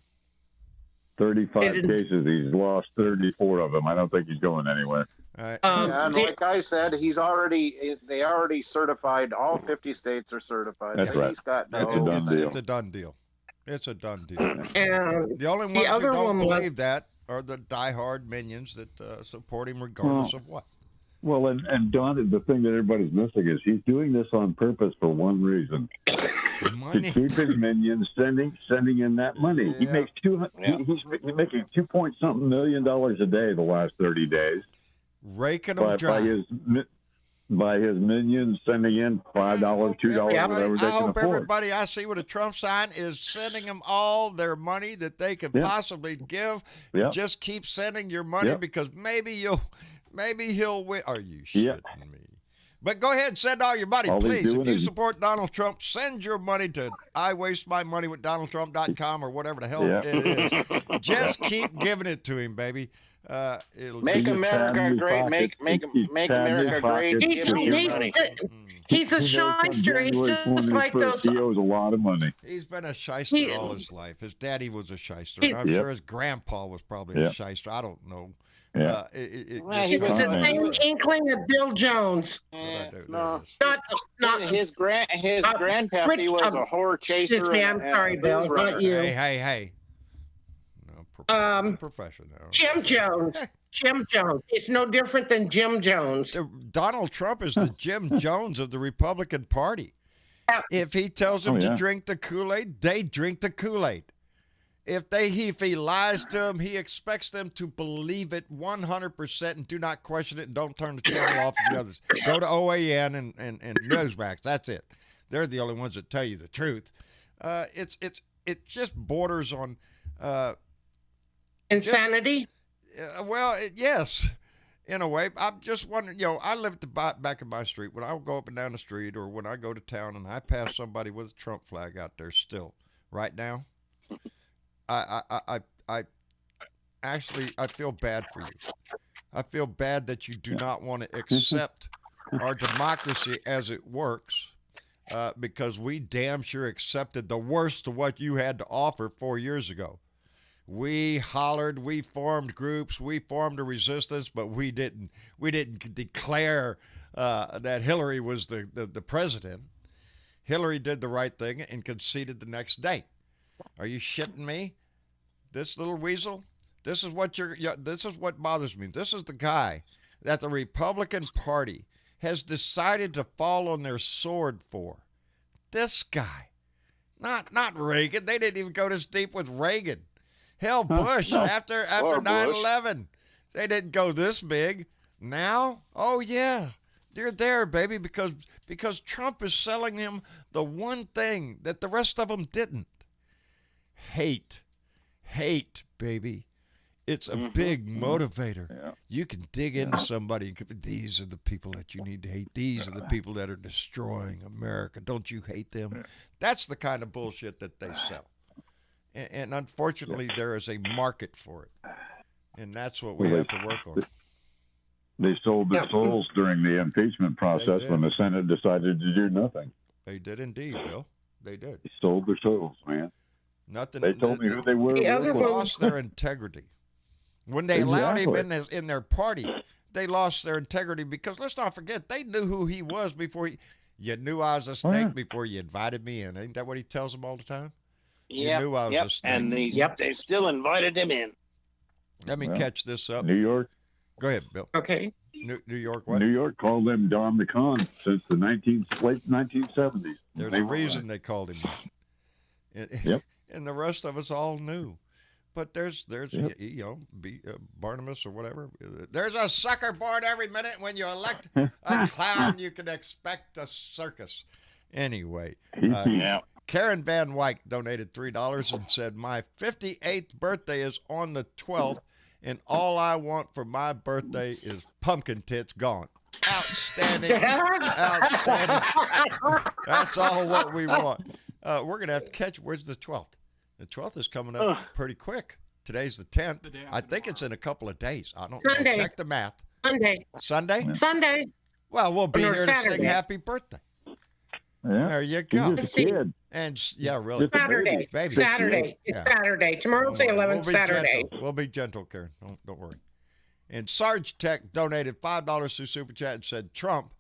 35 cases. He's lost 34 of them. I don't think he's going anywhere. And like I said, they already certified. All 50 states are certified. That's right. He's got no. It's a done deal. It's a done deal. And the only ones who don't believe that are the diehard minions that support him regardless of what. Well, and Don, the thing that everybody's missing is he's doing this on purpose for one reason. To keep his minions sending in that money. He makes he's making $2.something million a day the last 30 days. Raking them dry. By his minions sending in $5, $2, whatever they can afford. I hope everybody I see with a Trump sign is sending them all their money that they could possibly give. Just keep sending your money because maybe he'll win. Are you shitting me? But go ahead and send all your money, please. If you support Donald Trump, send your money to iwastemymoneywithdonaldtrump.com or whatever the hell it is. Just keep giving it to him, baby. Make America great. Make America great. He's a shyster. He's just like those. He owes a lot of money. He's been a shyster all his life. His daddy was a shyster. And I'm sure his grandpa was probably a shyster. I don't know. He was the same inkling of Bill Jones. Not his grandpappy was a whore chaser. I'm sorry, Bill, not you. Hey. Professional. Jim Jones. Jim Jones. It's no different than Jim Jones. Donald Trump is the Jim Jones of the Republican Party. If he tells them to drink the Kool-Aid, they drink the Kool-Aid. If he lies to them, he expects them to believe it 100% and do not question it and don't turn the channel off of the others. Go to OAN and Newsmax. That's it. They're the only ones that tell you the truth. It just borders on insanity. Yes, in a way. I'm just wondering. I live at the back of my street. When I go up and down the street, or when I go to town and I pass somebody with a Trump flag out there, still right now. I feel bad for you. I feel bad that you do not want to accept our democracy as it works, because we damn sure accepted the worst of what you had to offer 4 years ago. We hollered, we formed groups, we formed a resistance, but we didn't declare that Hillary was the president. Hillary did the right thing and conceded the next day. Are you shitting me? This little weasel? This is what bothers me. This is the guy that the Republican Party has decided to fall on their sword for. This guy. Not Reagan. They didn't even go this deep with Reagan. Hell, Bush, after 9/11. They didn't go this big. Now, oh yeah, they're there, baby, because Trump is selling him the one thing that the rest of them didn't. Hate, baby. It's a big motivator. Yeah. You can dig into somebody and these are the people that you need to hate. These are the people that are destroying America. Don't you hate them? Yeah. That's the kind of bullshit that they sell. And unfortunately, there is a market for it. And that's what we have to work on. They sold their souls during the impeachment process when the Senate decided to do nothing. They did indeed, Bill. They did. They sold their souls, man. Nothing. They told me who they were. They lost their integrity. When they allowed him in their party, they lost their integrity because let's not forget, they knew who he was before you knew I was a snake before you invited me in. Ain't that what he tells them all the time? Yeah. You knew I was a snake. And they still invited him in. Let me catch this up. New York. Go ahead, Bill. Okay. New York what? New York called them Don the Con since the late 1970s. There's a reason they called him that. And the rest of us all knew. But there's Barnabas or whatever. There's a sucker born every minute. When you elect a clown, you can expect a circus. Anyway, Karen Van Wyck donated $3 and said, my 58th birthday is on the 12th, and all I want for my birthday is pumpkin tits gone. Outstanding. Outstanding. That's all what we want. We're going to have to catch. Where's the 12th? The 12th is coming up pretty quick. Today's the 10th. I think it's in a couple of days. I don't know. Check the math. Sunday? Sunday. Well, we'll be here to sing happy birthday. Yeah. There you go. He's just a kid. And yeah, really. Saturday. Baby. Saturday. It's Saturday. Tomorrow's the 11th, Saturday. We'll be gentle, Karen. Don't worry. And Sarge Tech donated $5 through Super Chat and said, Trump,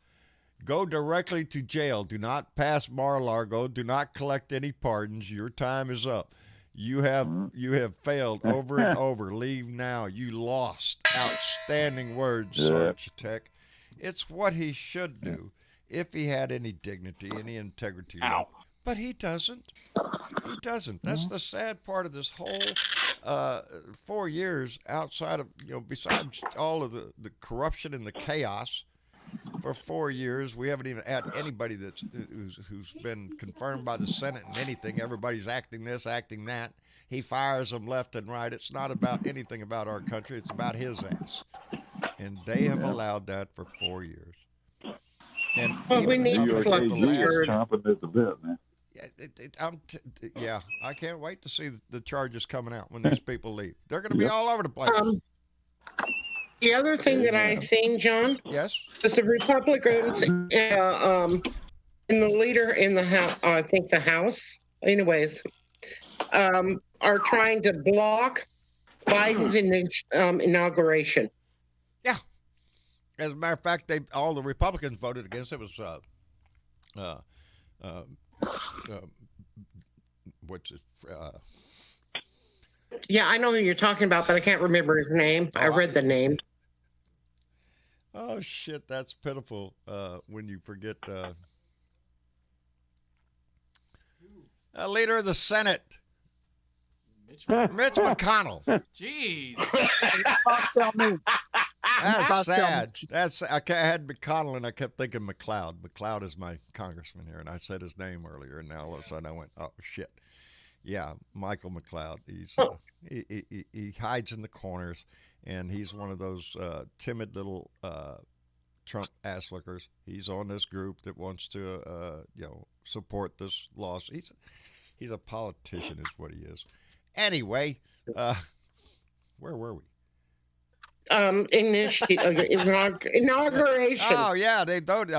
go directly to jail. Do not pass Mar-a-Lago. Do not collect any pardons. Your time is up. You have failed over and over. Leave now. You lost. Outstanding words, Sarge Tech. It's what he should do if he had any dignity, any integrity. But he doesn't. He doesn't. That's the sad part of this whole 4 years outside of, besides all of the corruption and the chaos. For 4 years, we haven't even had anybody who's been confirmed by the Senate in anything. Everybody's acting this, acting that. He fires them left and right. It's not about anything about our country. It's about his ass. And they have allowed that for 4 years. And we need chomping at the bit, man. I can't wait to see the charges coming out when these people leave. They're going to be all over the place. The other thing that I've seen, John, yes, is the Republicans in the leader in the House, I think the House, anyways, are trying to block Biden's inauguration. Yeah. As a matter of fact, all the Republicans voted against it. It was what's it? Yeah, I know who you're talking about, but I can't remember his name. I read the name. Oh shit, that's pitiful. When you forget leader of the Senate, Mitch McConnell. Jeez, that's sad. I had McConnell and I kept thinking McLeod. McLeod is my congressman here, and I said his name earlier, and now all of a sudden I went, oh shit. Yeah, Michael McLeod. He's he hides in the corners, and he's one of those timid little Trump ass-lookers. He's on this group that wants to support this loss. He's a politician, is what he is. Anyway, where were we? Inauguration. Oh yeah, they voted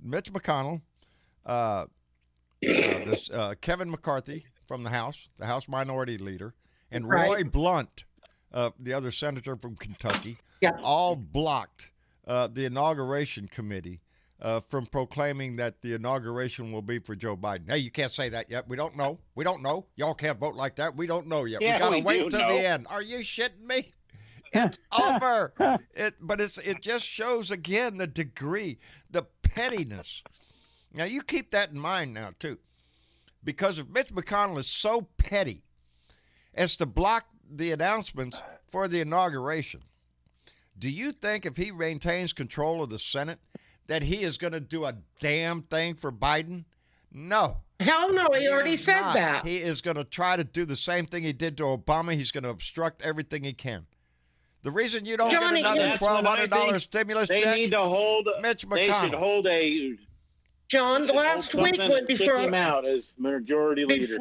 Mitch McConnell. Kevin McCarthy from the House Minority Leader, and Roy Blunt, the other senator from Kentucky, all blocked the inauguration committee from proclaiming that the inauguration will be for Joe Biden. Hey, you can't say that yet. We don't know. Y'all can't vote like that. We don't know yet. Yeah, we got to wait till the end. Are you shitting me? It's over. But it just shows again the degree, the pettiness. Now, you keep that in mind now, too, because if Mitch McConnell is so petty as to block the announcements for the inauguration, do you think if he maintains control of the Senate that he is going to do a damn thing for Biden? No. Hell no, he already said that. He is going to try to do the same thing he did to Obama. He's going to obstruct everything he can. The reason you don't get another $1,200 stimulus check, they need to hold Mitch McConnell. They should hold a... John, last week when before him out as majority leader.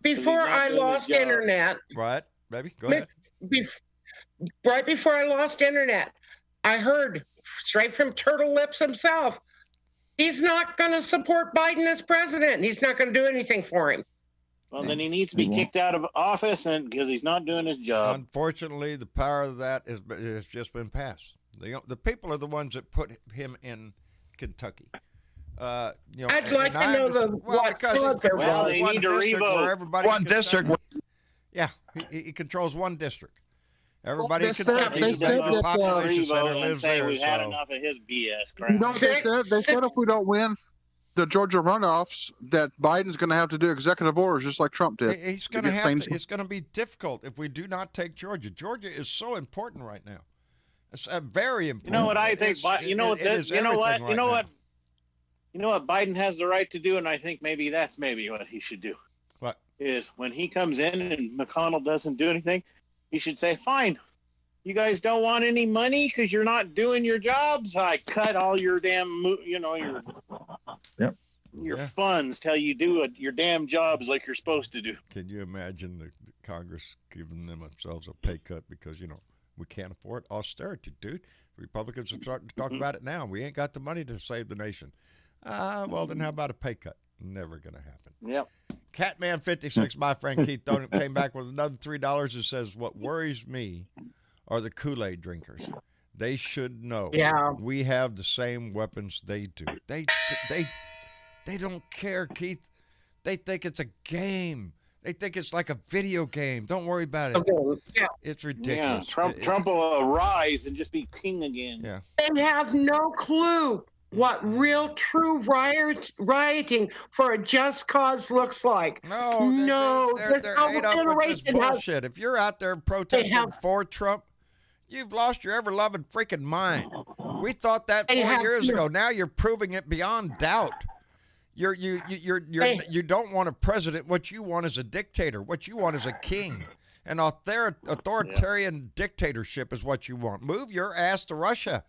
Before I lost internet. Right, baby, go ahead. Right before I lost internet, I heard straight from Turtle Lips himself, he's not going to support Biden as president. He's not going to do anything for him. Well, then he needs to be kicked out of office, and because he's not doing his job. Unfortunately, the power of that has just been passed. The people are the ones that put him in Kentucky. I'd like to know what club they're they need to revote. One district. Yeah, he controls one district. Everybody in Kentucky, the population center lives there. We've had enough of his BS crap. You know what they said if we don't win the Georgia runoffs, that Biden's going to have to do executive orders just like Trump did. He's going to have to. It's going to be difficult if we do not take Georgia. Georgia is so important right now. It's very important. You know what I think? You know what Biden has the right to do, and I think that's what he should do. What? Is when he comes in and McConnell doesn't do anything, he should say, fine, You guys don't want any money because you're not doing your jobs. I cut all your damn, your funds till you do your damn jobs like you're supposed to do. Can you imagine the Congress giving themselves a pay cut because, we can't afford austerity, dude? Republicans are starting to talk about it now. We ain't got the money to save the nation. Well, then how about a pay cut? Never going to happen. Yep. Catman56, my friend Keith came back with another $3 and says, what worries me are the Kool-Aid drinkers. They should know we have the same weapons they do. They don't care, Keith. They think it's a game. They think it's like a video game. Don't worry about it. Okay. Yeah. It's ridiculous. Yeah. Trump will rise and just be king again. Yeah. They have no clue what real, true rioting for a just cause looks like. No, they're ate up with this bullshit. If you're out there protesting for Trump, you've lost your ever-loving freaking mind. We thought that 4 years ago. Now you're proving it beyond doubt. You don't want a president. What you want is a dictator. What you want is a king. An authoritarian dictatorship is what you want. Move your ass to Russia.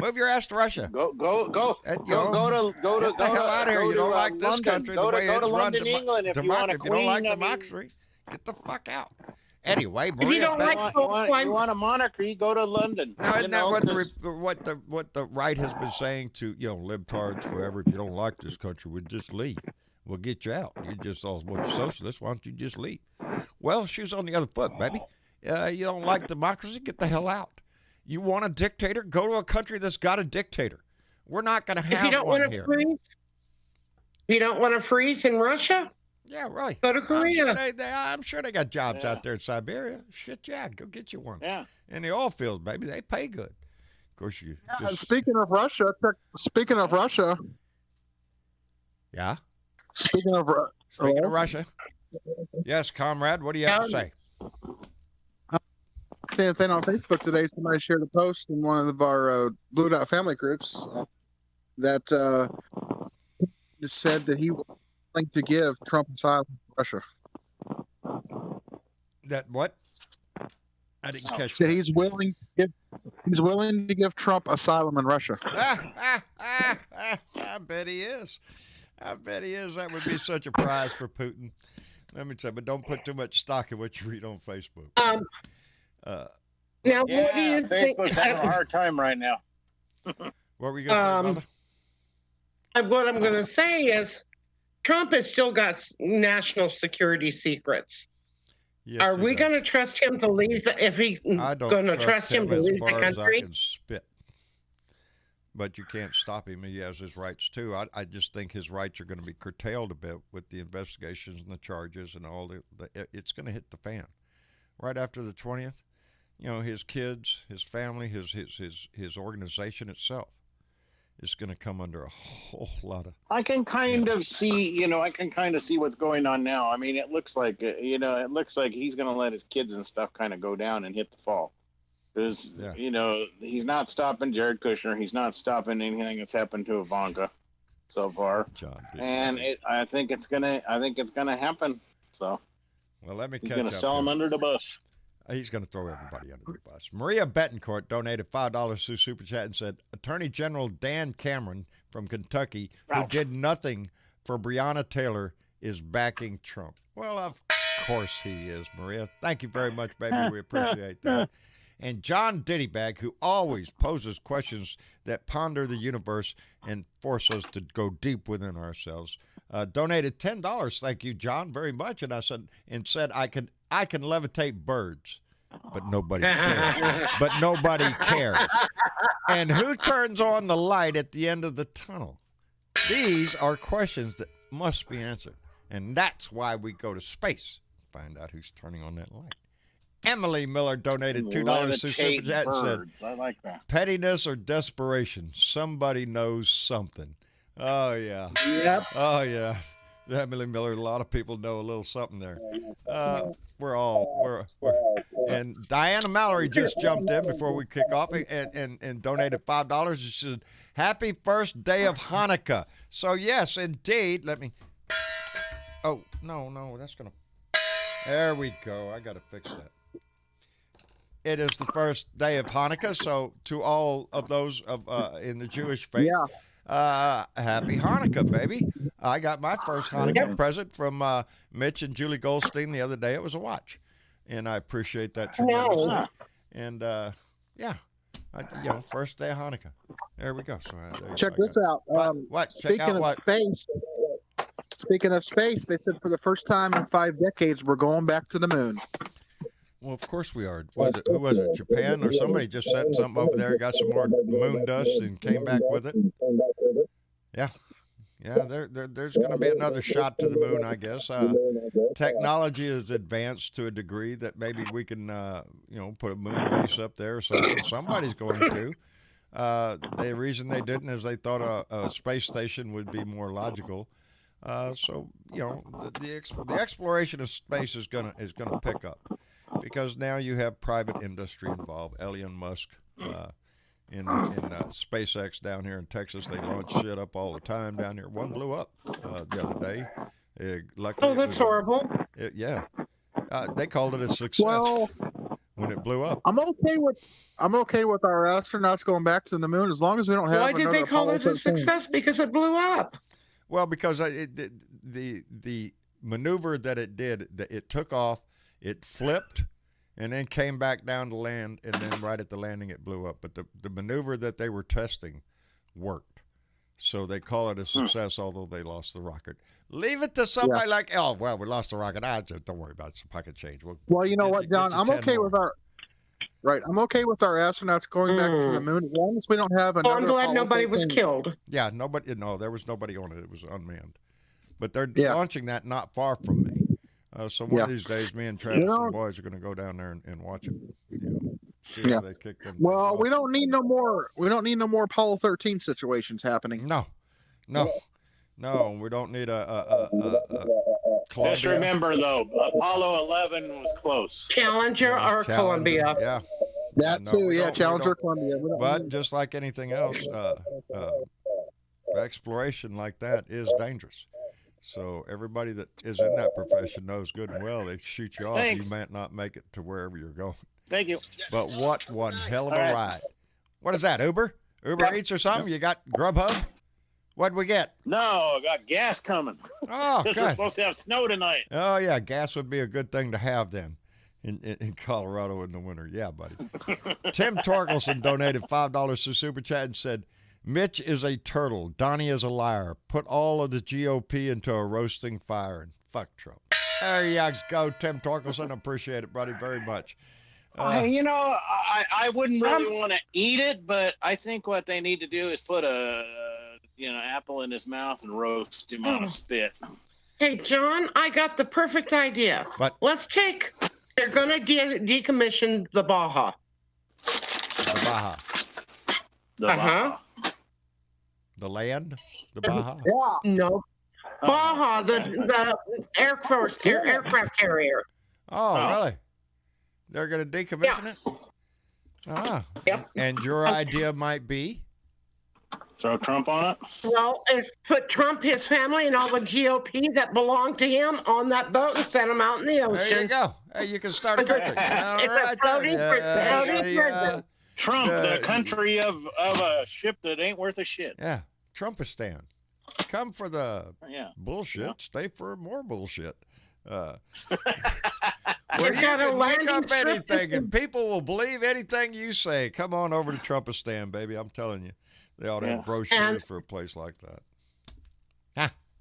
Move your ass to Russia. Go to get the hell out of here. You don't like this country the way it's run. London, England, if you want if you don't like democracy, get the fuck out. Anyway, Maria, if you don't you want a monarchy, go to London. Now, isn't that what the right has been saying to libtards forever? If you don't like this country, we'll just leave. We'll get you out. You just all want to socialists. Why don't you just leave? Well, shoes on the other foot, baby. You don't like democracy? Get the hell out. You want a dictator? Go to a country that's got a dictator. We're not going to have one here. You don't want to freeze in Russia? Yeah, right. Go to Korea. I'm sure they got jobs out there in Siberia. Shit, yeah, go get you one. Yeah. In the oil fields, baby, they pay good. Of course, Speaking of Russia. Yeah. Speaking of Russia. Yes, comrade. What do you have to say? Seeing a thing on Facebook today. Somebody shared a post in one of our Blue Dot family groups that said that he was willing to give Trump asylum to Russia. That what? I didn't catch that. That. He's willing to give Trump asylum in Russia. I bet he is. I bet he is. That would be such a prize for Putin. Let me say, but don't put too much stock in what you read on Facebook. Now, what do you think? Facebook's having a hard time right now. What were you going to say, what I'm going to say is Trump has still got national security secrets. Yes, are we going to trust him to leave? If he's going to trust him to leave the country? I can spit. But you can't stop him. He has his rights, too. I just think his rights are going to be curtailed a bit with the investigations and the charges and all it's going to hit the fan. Right after the 20th, his kids, his family, his organization itself is going to come under a whole lot of... I can kind of see, what's going on now. I mean, it looks like, he's going to let his kids and stuff kind of go down and hit the fall. Because, he's not stopping Jared Kushner. He's not stopping anything that's happened to Ivanka so far. And I think it's gonna happen. So, well, let me. He's gonna sell him under the bus. He's gonna throw everybody under the bus. Maria Betancourt donated $5 through Super Chat and said, Attorney General Dan Cameron from Kentucky, who did nothing for Breonna Taylor, is backing Trump. Well, of course he is, Maria. Thank you very much, baby. We appreciate that. And John Diddybag, who always poses questions that ponder the universe and force us to go deep within ourselves, donated $10. Thank you, John, very much. And I said, I can levitate birds, but nobody cares. And who turns on the light at the end of the tunnel? These are questions that must be answered, and that's why we go to space. Find out who's turning on that light. Emily Miller donated $2 to Super Chat and said, I like that. Pettiness or desperation? Somebody knows something. Oh, yeah. Yep. Oh, yeah. Emily Miller, a lot of people know a little something there. And Diana Mallory just jumped in before we kick off and donated $5. She said, happy first day of Hanukkah. So, yes, indeed. Oh, no, that's going to... There we go. I got to fix that. it is the first day of Hanukkah. So to all of those in the Jewish faith, happy Hanukkah, baby. I got my first Hanukkah present from Mitch and Julie Goldstein the other day. It was a watch, and I appreciate that tremendously. And first day of Hanukkah. There we go. So check this out. What? Speaking of space. Speaking of space, they said for the first time in 5 decades, we're going back to the moon. Well, of course we are. Who was it? Japan or somebody just sent something over there, got some more moon dust, and came back with it. Yeah. There's going to be another shot to the moon, I guess. Technology is advanced to a degree that maybe we can, put a moon base up there or something. Somebody's going to. The reason they didn't is they thought a space station would be more logical. The exploration of space is gonna pick up because now you have private industry involved. Elon Musk in SpaceX down here in Texas, they launch shit up all the time down here. One blew up the other day. Luckily, that's horrible. They called it a success when it blew up. I'm okay with our astronauts going back to the moon as long as we don't have. Why did they call it a success? Because it blew up. Well, because the maneuver that it did, it took off, it flipped, and then came back down to land, and then right at the landing it blew up. But the maneuver that they were testing worked. So they call it a success, although they lost the rocket. Leave it to somebody like, we lost the rocket. Just don't worry about it. It's a pocket change. Well, you know what, John? I'm okay with our astronauts going back to the moon as long as we don't have another. I'm glad nobody was killed. Yeah, there was nobody on it. It was unmanned. But they're launching that not far from me. So one of these days, me and Travis and the boys are going to go down there and watch it. See how they kick them. Well, we don't need no more. We don't need no more Apollo 13 situations happening. No, we don't need a Just remember, though, Apollo 11 was close. Challenger or Columbia. Yeah. That too, Challenger, Columbia. But just like anything else, exploration like that is dangerous. So everybody that is in that profession knows good and well they shoot you off. Thanks. You might not make it to wherever you're going. Thank you. But what one hell of a ride. What is that, Uber? Uber Eats or something? You got Grubhub? What'd we get? No, I got gas coming. Oh, this is supposed to have snow tonight. Oh, yeah, gas would be a good thing to have then in Colorado in the winter. Yeah, buddy. Tim Torkelson donated $5 to Super Chat and said, Mitch is a turtle. Donnie is a liar. Put all of the GOP into a roasting fire and fuck Trump. There you go, Tim Torkelson. Appreciate it, buddy, very much. I wouldn't really want to eat it, but I think what they need to do is put a apple in his mouth and roast him on a spit. Hey, John, I got the perfect idea. What? They're going to decommission the Baja. The Baja. Baja. The land? The Baja? Yeah. No. Baja, the aircraft carrier. Oh, really? They're going to decommission it? Ah. Yep. And your idea might be? Throw Trump on it? Well, it's put Trump, his family, and all the GOP that belong to him on that boat and send them out in the ocean. There you go. Hey, you can start a country. All right, Trump, the country of a ship that ain't worth a shit. Yeah, Trumpistan. Come for the bullshit, stay for more bullshit. Well, you can make up anything, and people will believe anything you say. Come on over to Trumpistan, baby. I'm telling you. They ought to have brochures for a place like that.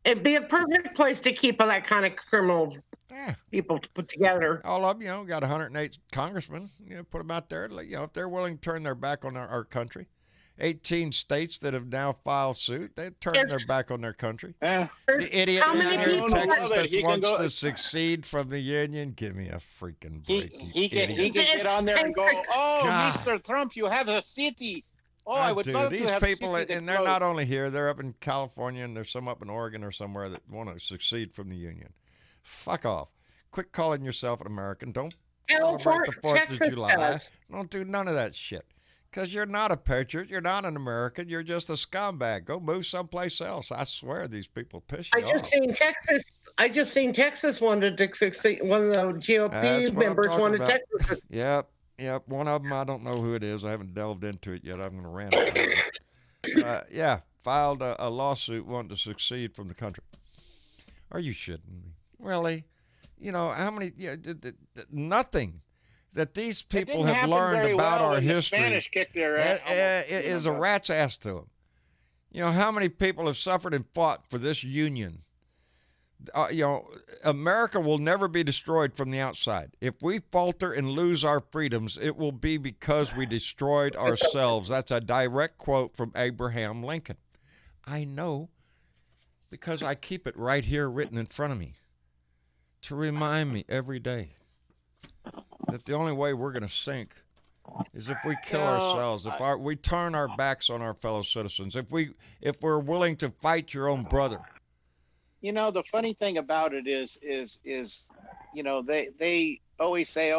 It'd be a perfect place to keep all that kind of criminal people to put together. All of them, got 108 congressmen. Put them out there. If they're willing to turn their back on our country. 18 states that have now filed suit. They're turning their back on their country. The idiot down here in Texas that wants to succeed from the union. Give me a freaking break. He can get on there and go, Mr. Trump, you have a city. Oh, I would love these to have people, a city and they're not only here, they're up in California, and there's some up in Oregon or somewhere that want to succeed from the union. Fuck off. Quit calling yourself an American. Don't celebrate the 4th of July. Don't do none of that shit. Because you're not a patriot. You're not an American. You're just a scumbag. Go move someplace else. I swear these people piss you off. I just seen Texas wanted to succeed. One of the GOP members wanted Texas. Yep. Yep, one of them, I don't know who it is. I haven't delved into it yet. I'm going to rant about it. Filed a lawsuit wanting to succeed from the country. Are you shitting me? Really? You know, how many, nothing that these people have learned about our history Spanish kicked their ass. Is a rat's ass to them. You know, how many people have suffered and fought for this union? America will never be destroyed from the outside. If we falter and lose our freedoms, it will be because we destroyed ourselves. That's a direct quote from Abraham Lincoln. I know because I keep it right here written in front of me to remind me every day that the only way we're going to sink is if we kill ourselves, if we turn our backs on our fellow citizens, if we're willing to fight your own brother. You know, the funny thing about it is they always say,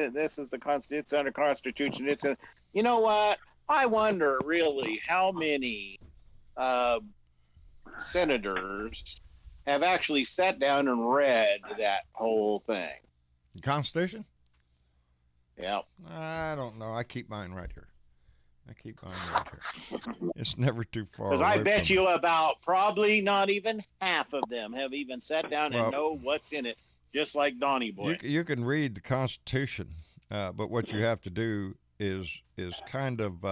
this is the Constitution, it's under Constitution. You know what? I wonder really how many senators have actually sat down and read that whole thing. The Constitution? Yeah. I don't know. I keep mine right here. It's never too far. Because I bet you about probably not even half of them have even sat down and know what's in it, just like Donnie Boy. You can read the Constitution, but what you have to do is kind of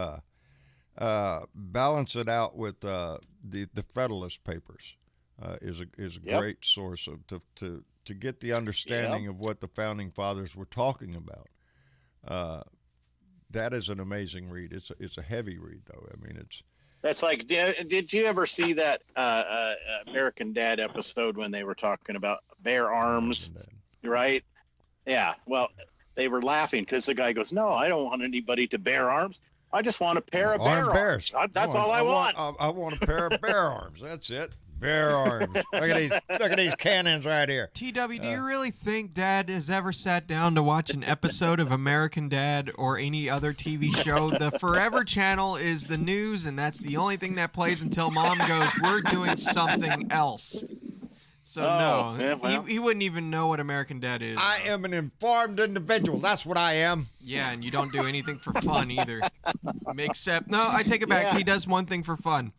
balance it out with the Federalist Papers. Is a great source to get the understanding of what the founding fathers were talking about. That is an amazing read. It's a heavy read, though. I mean, that's like. Did you ever see that American Dad episode when they were talking about bear arms? Right? Yeah. Well, they were laughing because the guy goes, "No, I don't want anybody to bear arms. I just want a pair of bear arms. That's all I want. I want a pair of bear arms. That's it. Bear arms. Look at these cannons right here. TW, do you really think Dad has ever sat down to watch an episode of American Dad or any other TV show? The Forever Channel is the news, and that's the only thing that plays until Mom goes, we're doing something else. So he wouldn't even know what American Dad is. I am an informed individual. That's what I am. Yeah, and you don't do anything for fun either. I take it back. Yeah. He does one thing for fun.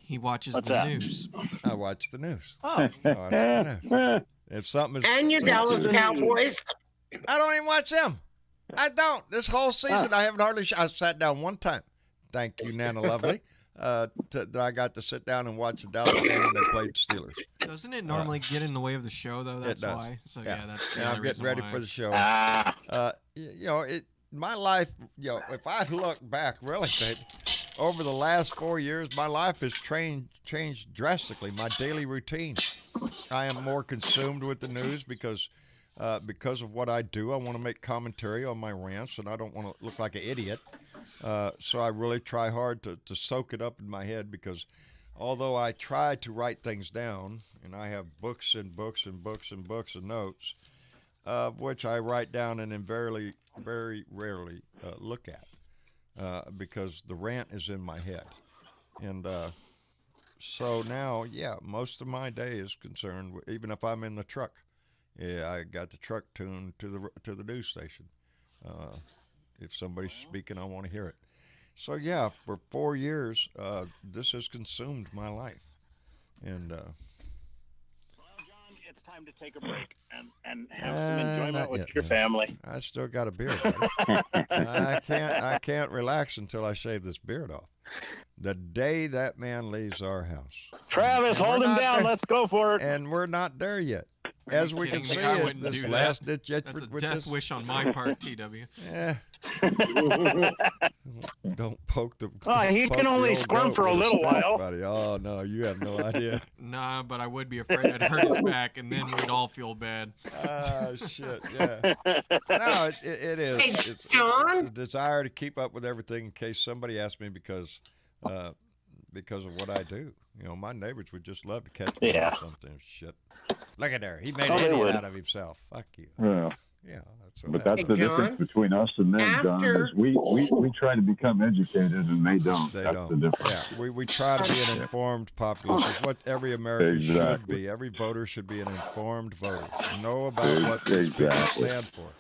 He watches the news. I watch the news. I watch the news. If something is and your Dallas Cowboys. I don't even watch them. I don't. This whole season, I haven't hardly. I sat down one time. Thank you, Nana Lovely. That I got to sit down and watch the Dallas game when they played Steelers. Doesn't it normally get in the way of the show, though? That's why. So that's the I'm getting ready for the show. My life. If I look back, really, over the last 4 years, my life has changed drastically. My daily routine. I am more consumed with the news because of what I do. I want to make commentary on my rants, and I don't want to look like an idiot. So I really try hard to soak it up in my head because although I try to write things down, and I have books and books and books and books and notes, of which I write down and then very, very rarely look at. Because the rant is in my head. And so now, most of my day is concerned with, even if I'm in the truck. I got the truck tuned to the news station. If somebody's speaking, I want to hear it. So for 4 years, this has consumed my life. And well, John, it's time to take a break and have some enjoyment with your family. I still got a beard. I can't relax until I shave this beard off. The day that man leaves our house. Travis, hold him down. Let's go for it. And we're not there yet. As we can see, this last ditch effort. That's a death wish on my part, TW. Yeah. Don't poke the. He can only squirm for a little while. Buddy. Oh no, you have no idea. Nah, but I would be afraid I'd hurt his back, and then we'd all feel bad. Oh shit! Yeah. No, it is. It's a desire to keep up with everything in case somebody asks me because of what I do. My neighbors would just love to catch me on something. Shit. Look at there. He made an idiot out of himself. Fuck you. Yeah. But that's the difference between us and them, John, is we try to become educated and they don't. That's the difference. Yeah, we try to be an informed populace. It's what every American should be. Every voter should be an informed voter. Know about what these people stand for.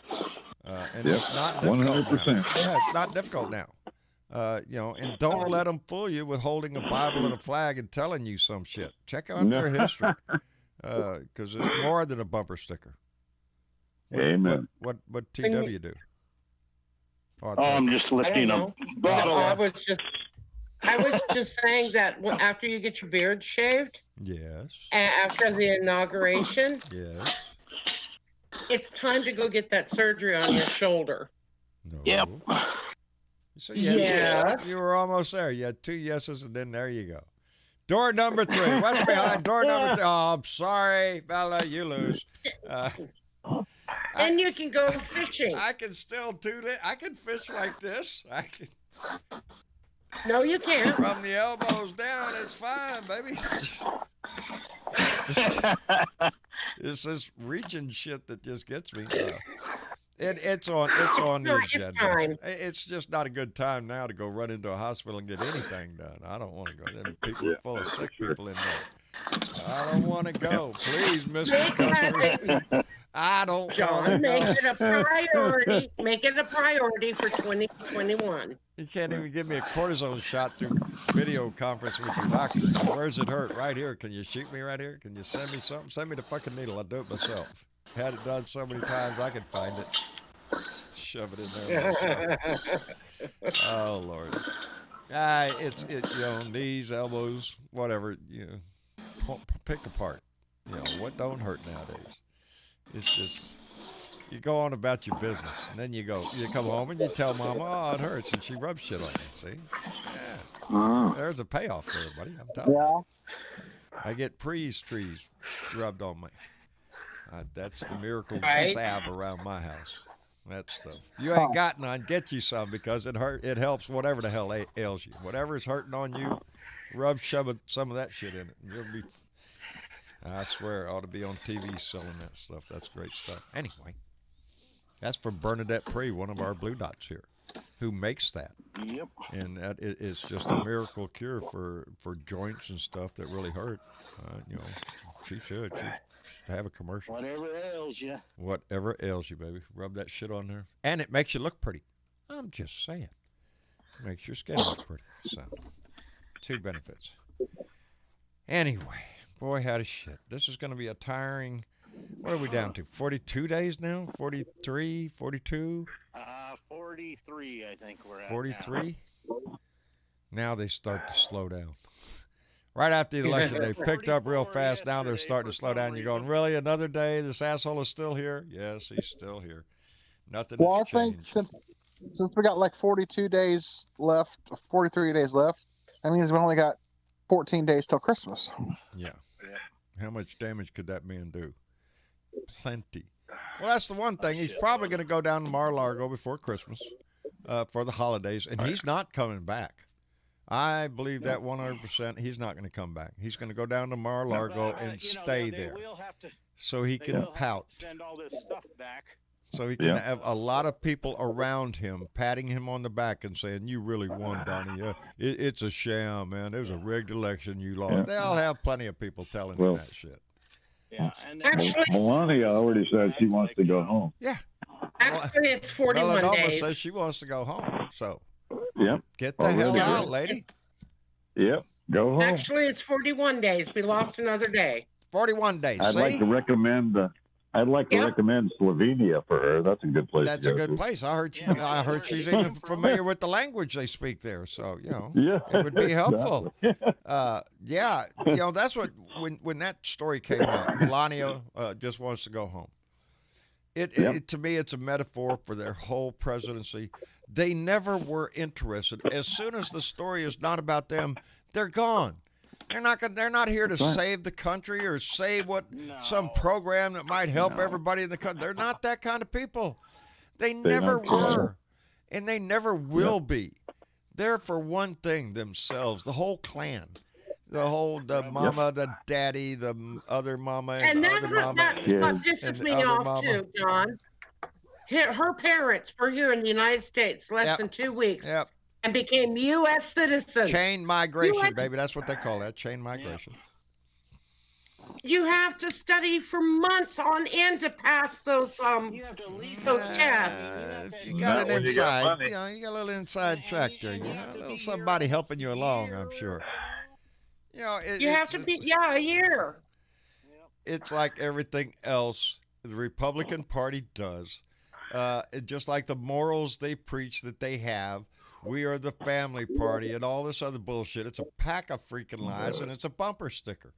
And it's not difficult 100%. now. Yeah, it's not difficult now. And don't let them fool you with holding a Bible and a flag and telling you some shit. Check out their history, because it's more than a bumper sticker. Amen. What TW do? I'm just lifting a bottle. I was just saying that after you get your beard shaved, yes, after the inauguration, yes, it's time to go get that surgery on your shoulder. no. Yep. So Yes. you were almost there. You had 2 yeses, and then there you go. Door number 3. What's behind door number 3? Oh, I'm sorry, fella, you lose. And you can go fishing. I can still do that. I can fish like this. I can. No, you can't. From the elbows down, it's fine, baby. It's this reaching shit that just gets me. It's on the agenda. It's just not a good time now to go run into a hospital and get anything done. I don't want to go there. People are full of sick people in there. I don't want to go. Please, Mr. Custer. I don't want to go. Make it a priority. Make it a priority for 2021. You can't even give me a cortisone shot through video conference with your doctor. Where's it hurt? Right here. Can you shoot me right here? Can you send me something? Send me the fucking needle. I'll do it myself. Had it done so many times I could find it. Shove it in there myself. Oh Lord. It's knees, elbows, whatever, pick apart. What don't hurt nowadays. It's just you go on about your business, and then you come home and you tell Mama, oh, it hurts, and she rubs shit on you. See? Yeah. There's a payoff for everybody. I'm telling you. I get trees rubbed on me. That's the miracle salve around my house. That stuff. You ain't got none, get you some, because it helps whatever the hell ails you. Whatever's hurting on you, shove some of that shit in it. And you'll be. I swear, I ought to be on TV selling that stuff. That's great stuff. Anyway, that's from Bernadette Pree, one of our Blue Dots here, who makes that. Yep. And it's just a miracle cure for joints and stuff that really hurt. She should have a commercial. Whatever ails you, baby. Rub that shit on there. And it makes you look pretty. I'm just saying. It makes your skin look pretty. So, 2 benefits. Anyway. Boy, howdy shit. This is going to be a tiring. What are we down to? 42 days now? 43, 42? 43, I think we're at. 43? Now they start to slow down. Right after the election, they picked up real fast. Now they're starting to slow down. You're going, really? Another day? This asshole is still here? Yes, he's still here. Nothing Well, I has think changed. since we got like 42 days left, 43 days left, that means we only got 14 days till Christmas. Yeah. How much damage could that man do? Plenty. Well, that's the one thing. He's probably going to go down to Mar-a-Lago before Christmas for the holidays, and he's not coming back. I believe that 100%. He's not going to come back. He's going to go down to Mar-a-Lago and stay there so he can pout. Send all this stuff back. So he can have a lot of people around him patting him on the back and saying, you really won, Donnie. It's a sham, man. It was a rigged election. You lost. They'll have plenty of people telling him that shit. Yeah. And Melania already said she wants to go home. Yeah. Actually, it's 41 Melanoma days. says she wants to go home. So get the Already hell good. out, lady. Yep. Go home. Actually, it's 41 days. We lost another day. 41 days. I'd like to recommend Slovenia for her. That's a good place. That's a good place. I heard she's even familiar with the language they speak there. So, it would be helpful. That's what, when that story came out, Melania just wants to go home. It to me, it's a metaphor for their whole presidency. They never were interested. As soon as the story is not about them, they're gone. They're not here to save the country or save some program that might help everybody in the country. They're not that kind of people. They never were, and they never will be. They're for one thing, themselves, the whole clan. The mama, the daddy, the other mama, and the other mama. That pisses me off too, John. Her parents were here in the United States less than 2 weeks. Yep. And became U.S. citizens. Chain migration, baby. That's what they call that, chain migration. You have to study for months on end to pass those tests. If you got an inside, you got a little inside track there. You know, a little somebody helping you along, I'm sure. You know, you have to be a year. It's like everything else the Republican Party does. Just like the morals they preach that they have. We are the family party and all this other bullshit. It's a pack of freaking lies, and it's a bumper sticker.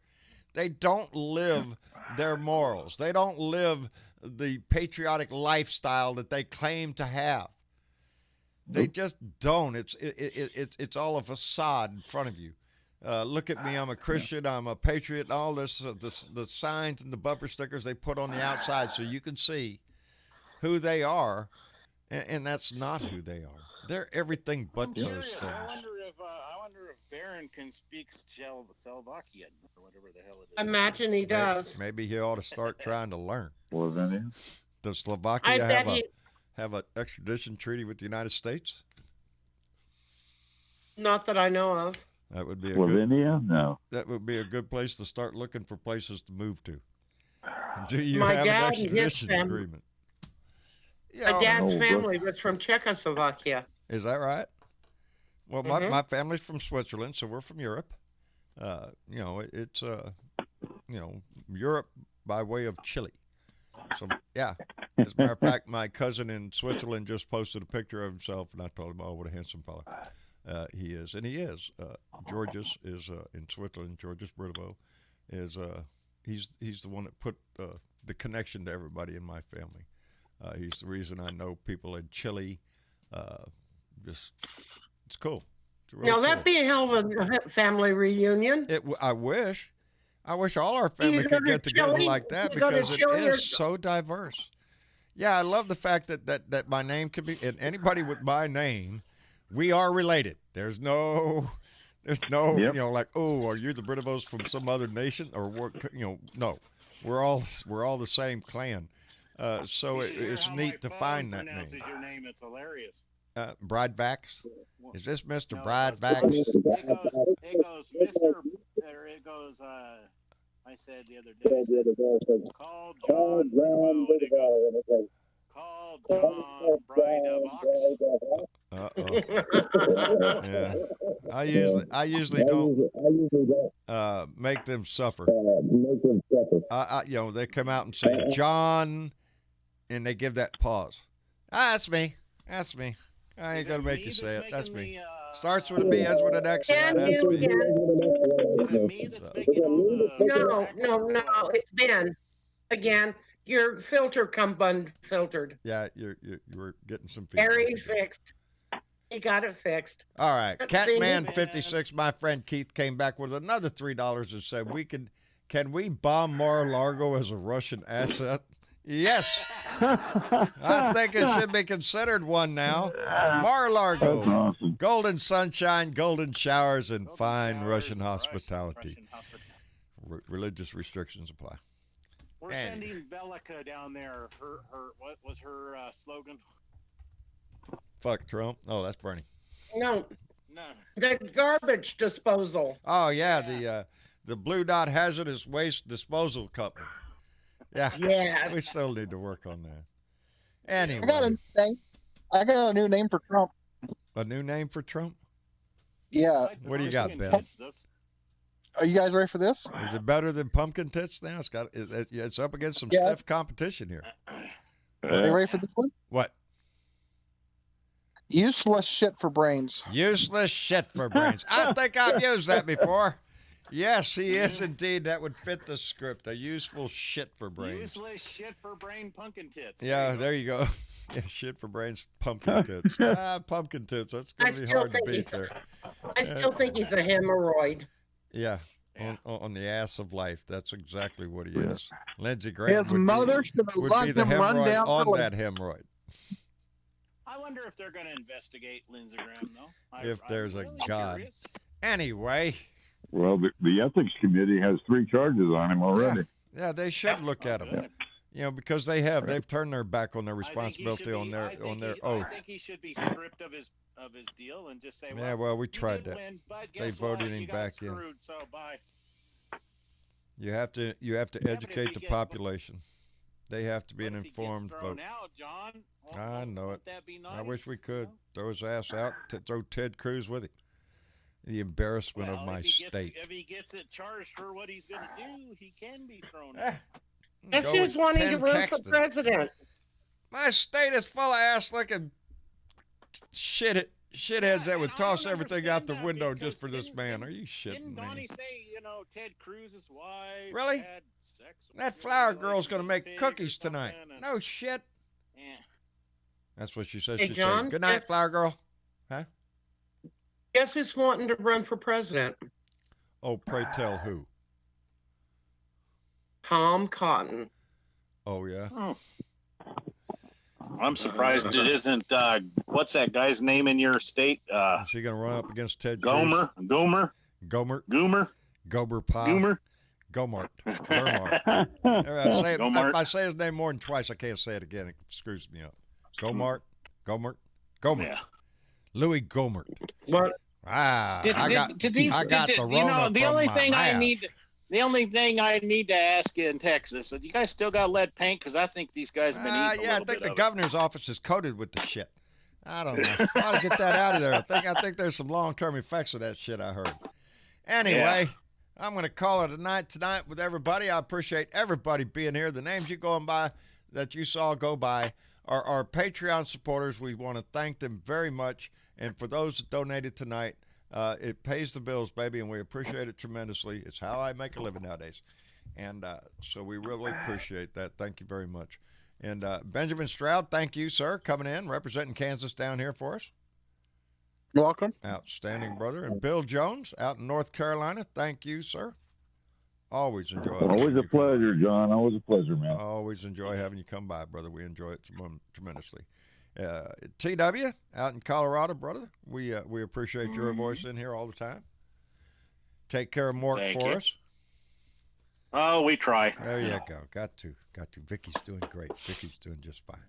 They don't live their morals. They don't live the patriotic lifestyle that they claim to have. They just don't. It's all a facade in front of you. Look at me. I'm a Christian. I'm a patriot. And all this, the signs and the bumper stickers they put on the outside so you can see who they are. And that's not who they are. They're everything but those things. I wonder if Barron can speak Slovakian or whatever the hell it is. Imagine he does. Maybe he ought to start trying to learn. Slovenia? Does Slovakia have an extradition treaty with the United States? Not that I know of. That would be No. That would be a good place to start looking for places to move to. Do you My have dad an extradition agreement? Yeah, my dad's family was from Czechoslovakia. Is that right? Well, my family's from Switzerland, so we're from Europe. It's Europe by way of Chile. So, yeah. As a matter of fact, my cousin in Switzerland just posted a picture of himself, and I told him, oh, what a handsome fella he is. And he is. Georges is in Switzerland. Georges Brideau is he's the one that put the connection to everybody in my family. He's the reason I know people in Chile. It's cool. It's really now, that'd be a hell of a family reunion. I wish all our family could get together like that because it is so diverse. Yeah, I love the fact that my name could be, and anybody with my name, we are related. There's no, like, oh, are you the Britovos from some other nation or what? No, we're all the same clan. So it's neat to find that name. Your name. It's hilarious. Bridevax? Is this Mr. Bridevax? It goes Mr. Or it goes, I said the other day, call John Bridevox. Call John Bridevox. Yeah. I usually don't make them suffer. They come out and say, John, and they give that pause. That's me. I ain't gonna make you say it. That's me. Starts with a B, ends with an X. That's me. Is it me that's making all the... No. It's Ben. Again, your filter come unfiltered. Yeah, you were getting some feedback. Very fixed. He got it fixed. All right. Catman56, my friend Keith, came back with another $3 and said, can we bomb Mar-a-Lago as a Russian asset? Yes. I think it should be considered one now. Mar-a-Lago. Awesome. Golden sunshine, golden showers, and fine Russian hospitality. Religious restrictions apply. We're sending Velika down there. What was her slogan? Fuck Trump. Oh, that's Bernie. No. The garbage disposal. Oh, yeah. The Blue Dot Hazardous Waste Disposal Company. Yeah. Yeah. We still need to work on that. Anyway. I got a new name for Trump. A new name for Trump? Yeah. What do you got, Ben? Are you guys ready for this? Is it better than pumpkin tits now? It's up against some stiff competition here. Are you ready for this one? What? Useless shit for brains. Useless shit for brains. I think I've used that before. Yes, he is indeed. That would fit the script. A useful shit for brains. Useless shit for brain pumpkin tits. Yeah, there you go. Yeah, shit for brains, pumpkin tits. Pumpkin tits. That's going to be hard to beat there. I still think he's a hemorrhoid. Yeah. On the ass of life. That's exactly what he is. Lindsey Graham His mother should have would let be the him run hemorrhoid down on that hemorrhoid. I wonder if they're going to investigate Lindsey Graham, though. If there's I'm a really God. Curious. Anyway. Well, the ethics committee has 3 charges on him already. Yeah, they should look at him. Because they've turned their back on their responsibility on their oath. I think he should be stripped of his deal and just say, well, we tried that. Win, but they voted him back in. So bye. You have to educate the population. They have to be an informed vote. Out, John, I know it. That be nice? I wish we could throw his ass out to throw Ted Cruz with him. The embarrassment of my state. If he gets it charged for what he's going to do, he can be thrown out. Guess who's wanting to run for president? My state is full of ass-looking shitheads that would toss everything out the window just for this man. Are you shitting Didn't me? Donnie say, Ted Cruz's wife really? had sex with that flower girl's going to make cookies tonight. No shit. Yeah. That's what she said. Hey, she John, said, good night, flower girl. Huh? Guess who's wanting to run for president? Oh, pray tell who? Tom Cotton. Oh, yeah? Oh. I'm surprised it isn't, what's that guy's name in your state? Is he going to run up against Ted Gomer? Cruz? Gomer? Gomer Pie. Gomart. If I say his name more than twice, I can't say it again. It screws me up. Gomart. Yeah. Louis Gomert. What? I got the Rona the from only my thing mouth. The only thing I need to ask you in Texas, you guys still got lead paint? Because I think these guys have been eating I think the governor's office is coated with the shit. I don't know. I ought to get that out of there. I think there's some long-term effects of that shit I heard. Anyway, I'm going to call it a night tonight with everybody. I appreciate everybody being here. The names you going by that you saw go by are our Patreon supporters. We want to thank them very much. And for those that donated tonight, it pays the bills, baby, and we appreciate it tremendously. It's how I make a living nowadays. And so we really appreciate that. Thank you very much. And Benjamin Stroud, thank you, sir, coming in, representing Kansas down here for us. You're welcome. Outstanding, brother. And Bill Jones out in North Carolina, thank you, sir. Always enjoy it. Always a pleasure, John. Always a pleasure, man. Always enjoy having you come by, brother. We enjoy it tremendously. TW out in Colorado, brother. We appreciate your voice in here all the time. Take care of Mort for us. Oh, we try. There you go. Got to. Vicky's doing great. Vicky's doing just fine.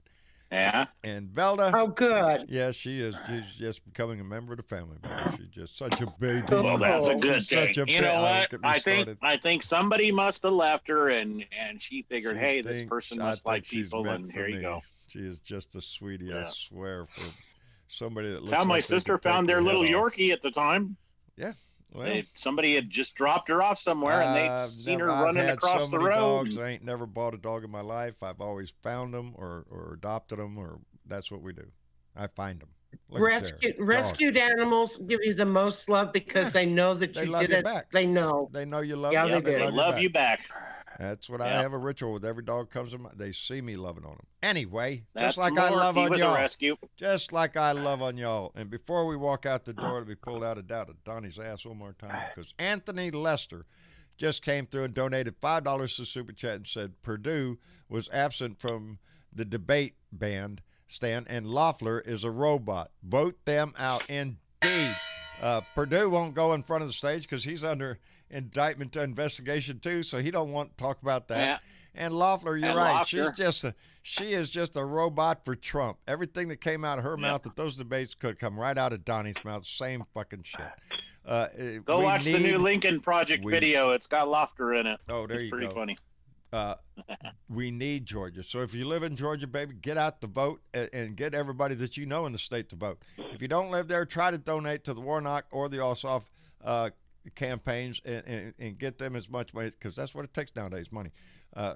Yeah. And Velda. Oh, good. Yes, she is. She's just becoming a member of the family, baby. She's just such a baby. Well, that's a good thing. You know what? I think somebody must have left her, and she figured, hey, this person must like people, and here you go. She is just a sweetie, I swear, for somebody that looks how my like sister found their little Yorkie at the time. Yeah. Well, somebody had just dropped her off somewhere, and they'd seen her running across the road. Dogs. I ain't never bought a dog in my life. I've always found them or adopted them, or that's what we do. I find them. Rescued animals give you the most love because they know that you did it. They know you love. Yeah, them. They love you back. That's what I have a ritual with every dog comes in. They see me loving on them. Anyway, that's just like I love on y'all. Rescue. Just like I love on y'all. And before we walk out the door to be pulled out of doubt of Donnie's ass one more time, because Anthony Lester just came through and donated $5 to Super Chat and said Purdue was absent from the debate stand, and Loeffler is a robot. Vote them out, indeed. Purdue won't go in front of the stage because he's under indictment to investigation too, so he don't want to talk about that. Yeah. And Loeffler, you're right. Loeffler. She is just a robot for Trump. Everything that came out of her mouth at those debates could come right out of Donnie's mouth. Same fucking shit. Go watch the new Lincoln Project video. It's got Loeffler in it. Oh, there you go. It's pretty funny. We need Georgia. So if you live in Georgia, baby, get out the vote and get everybody that you know in the state to vote. If you don't live there, try to donate to the Warnock or the Ossoff campaigns and get them as much money, because that's what it takes nowadays, money.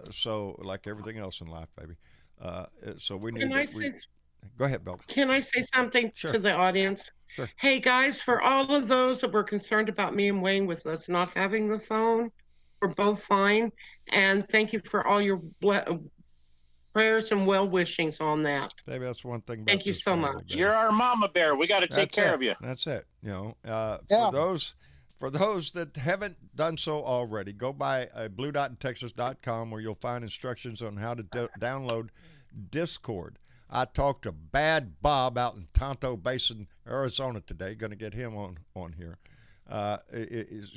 So like everything else in life, baby. So we need go ahead, Bill. Can I say something to the audience? Sure. Hey guys, for all of those that were concerned about me and Wayne with us not having the phone, we're both fine, and thank you for all your prayers and well wishings on that. Baby, that's one thing. Thank you so much. Baby. You're our mama bear. We got to take care of you. That's it. For those that haven't done so already, go by bluedotintexas.com where you'll find instructions on how to download Discord. I talked to Bad Bob out in Tonto Basin, Arizona today. Going to get him on here.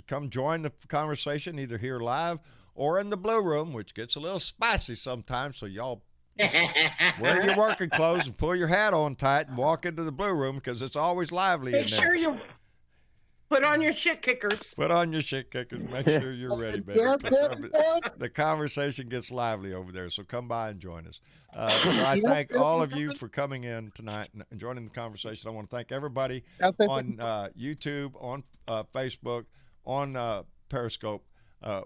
Come join the conversation either here live or in the Blue Room, which gets a little spicy sometimes. So y'all wear your working clothes and pull your hat on tight and walk into the Blue Room because it's always lively in there. Put on your shit kickers. Put on your shit kickers. Make sure you're ready, baby. The conversation gets lively over there, so come by and join us. So I thank all of you for coming in tonight and joining the conversation. I want to thank everybody on YouTube, on Facebook, on Periscope.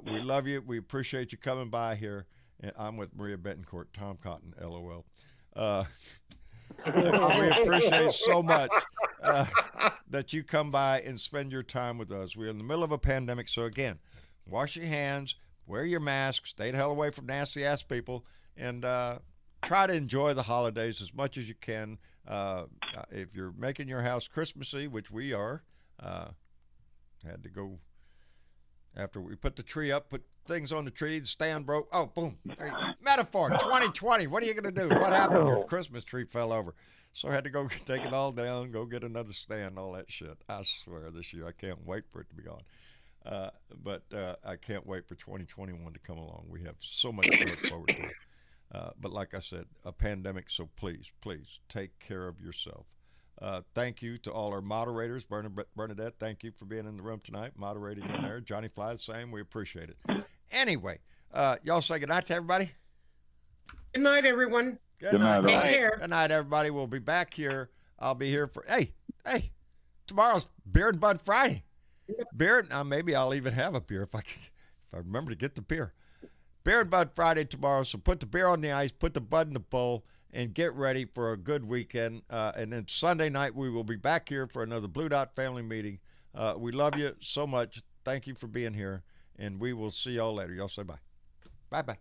We love you. We appreciate you coming by here. And I'm with Maria Betancourt, Tom Cotton, LOL. We appreciate so much that you come by and spend your time with us. We're in the middle of a pandemic, so again, wash your hands, wear your mask, stay the hell away from nasty-ass people, and try to enjoy the holidays as much as you can. If you're making your house Christmassy, which we are, had to go after we put the tree up, put things on the tree, the stand broke. Oh, boom. Metaphor, 2020. What are you going to do? What happened? Your Christmas tree fell over. So I had to go take it all down, go get another stand, all that shit. I swear this year, I can't wait for it to be gone. But I can't wait for 2021 to come along. We have so much to look forward to. But like I said, a pandemic, so please, please take care of yourself. Thank you to all our moderators. Bernadette, thank you for being in the room tonight, moderating in there. Johnny Fly, the same. We appreciate it. Anyway, y'all say good night to everybody. Good night, everyone. Good night. Take care. Good night, everybody. We'll be back here. I'll be here for, hey, tomorrow's Beer and Bud Friday. Beer, now maybe I'll even have a beer if I remember to get the beer. Beer and Bud Friday tomorrow, so put the beer on the ice, put the bud in the bowl, and get ready for a good weekend. And then Sunday night, we will be back here for another Blue Dot family meeting. We love you so much. Thank you for being here, and we will see y'all later. Y'all say bye. Bye-bye.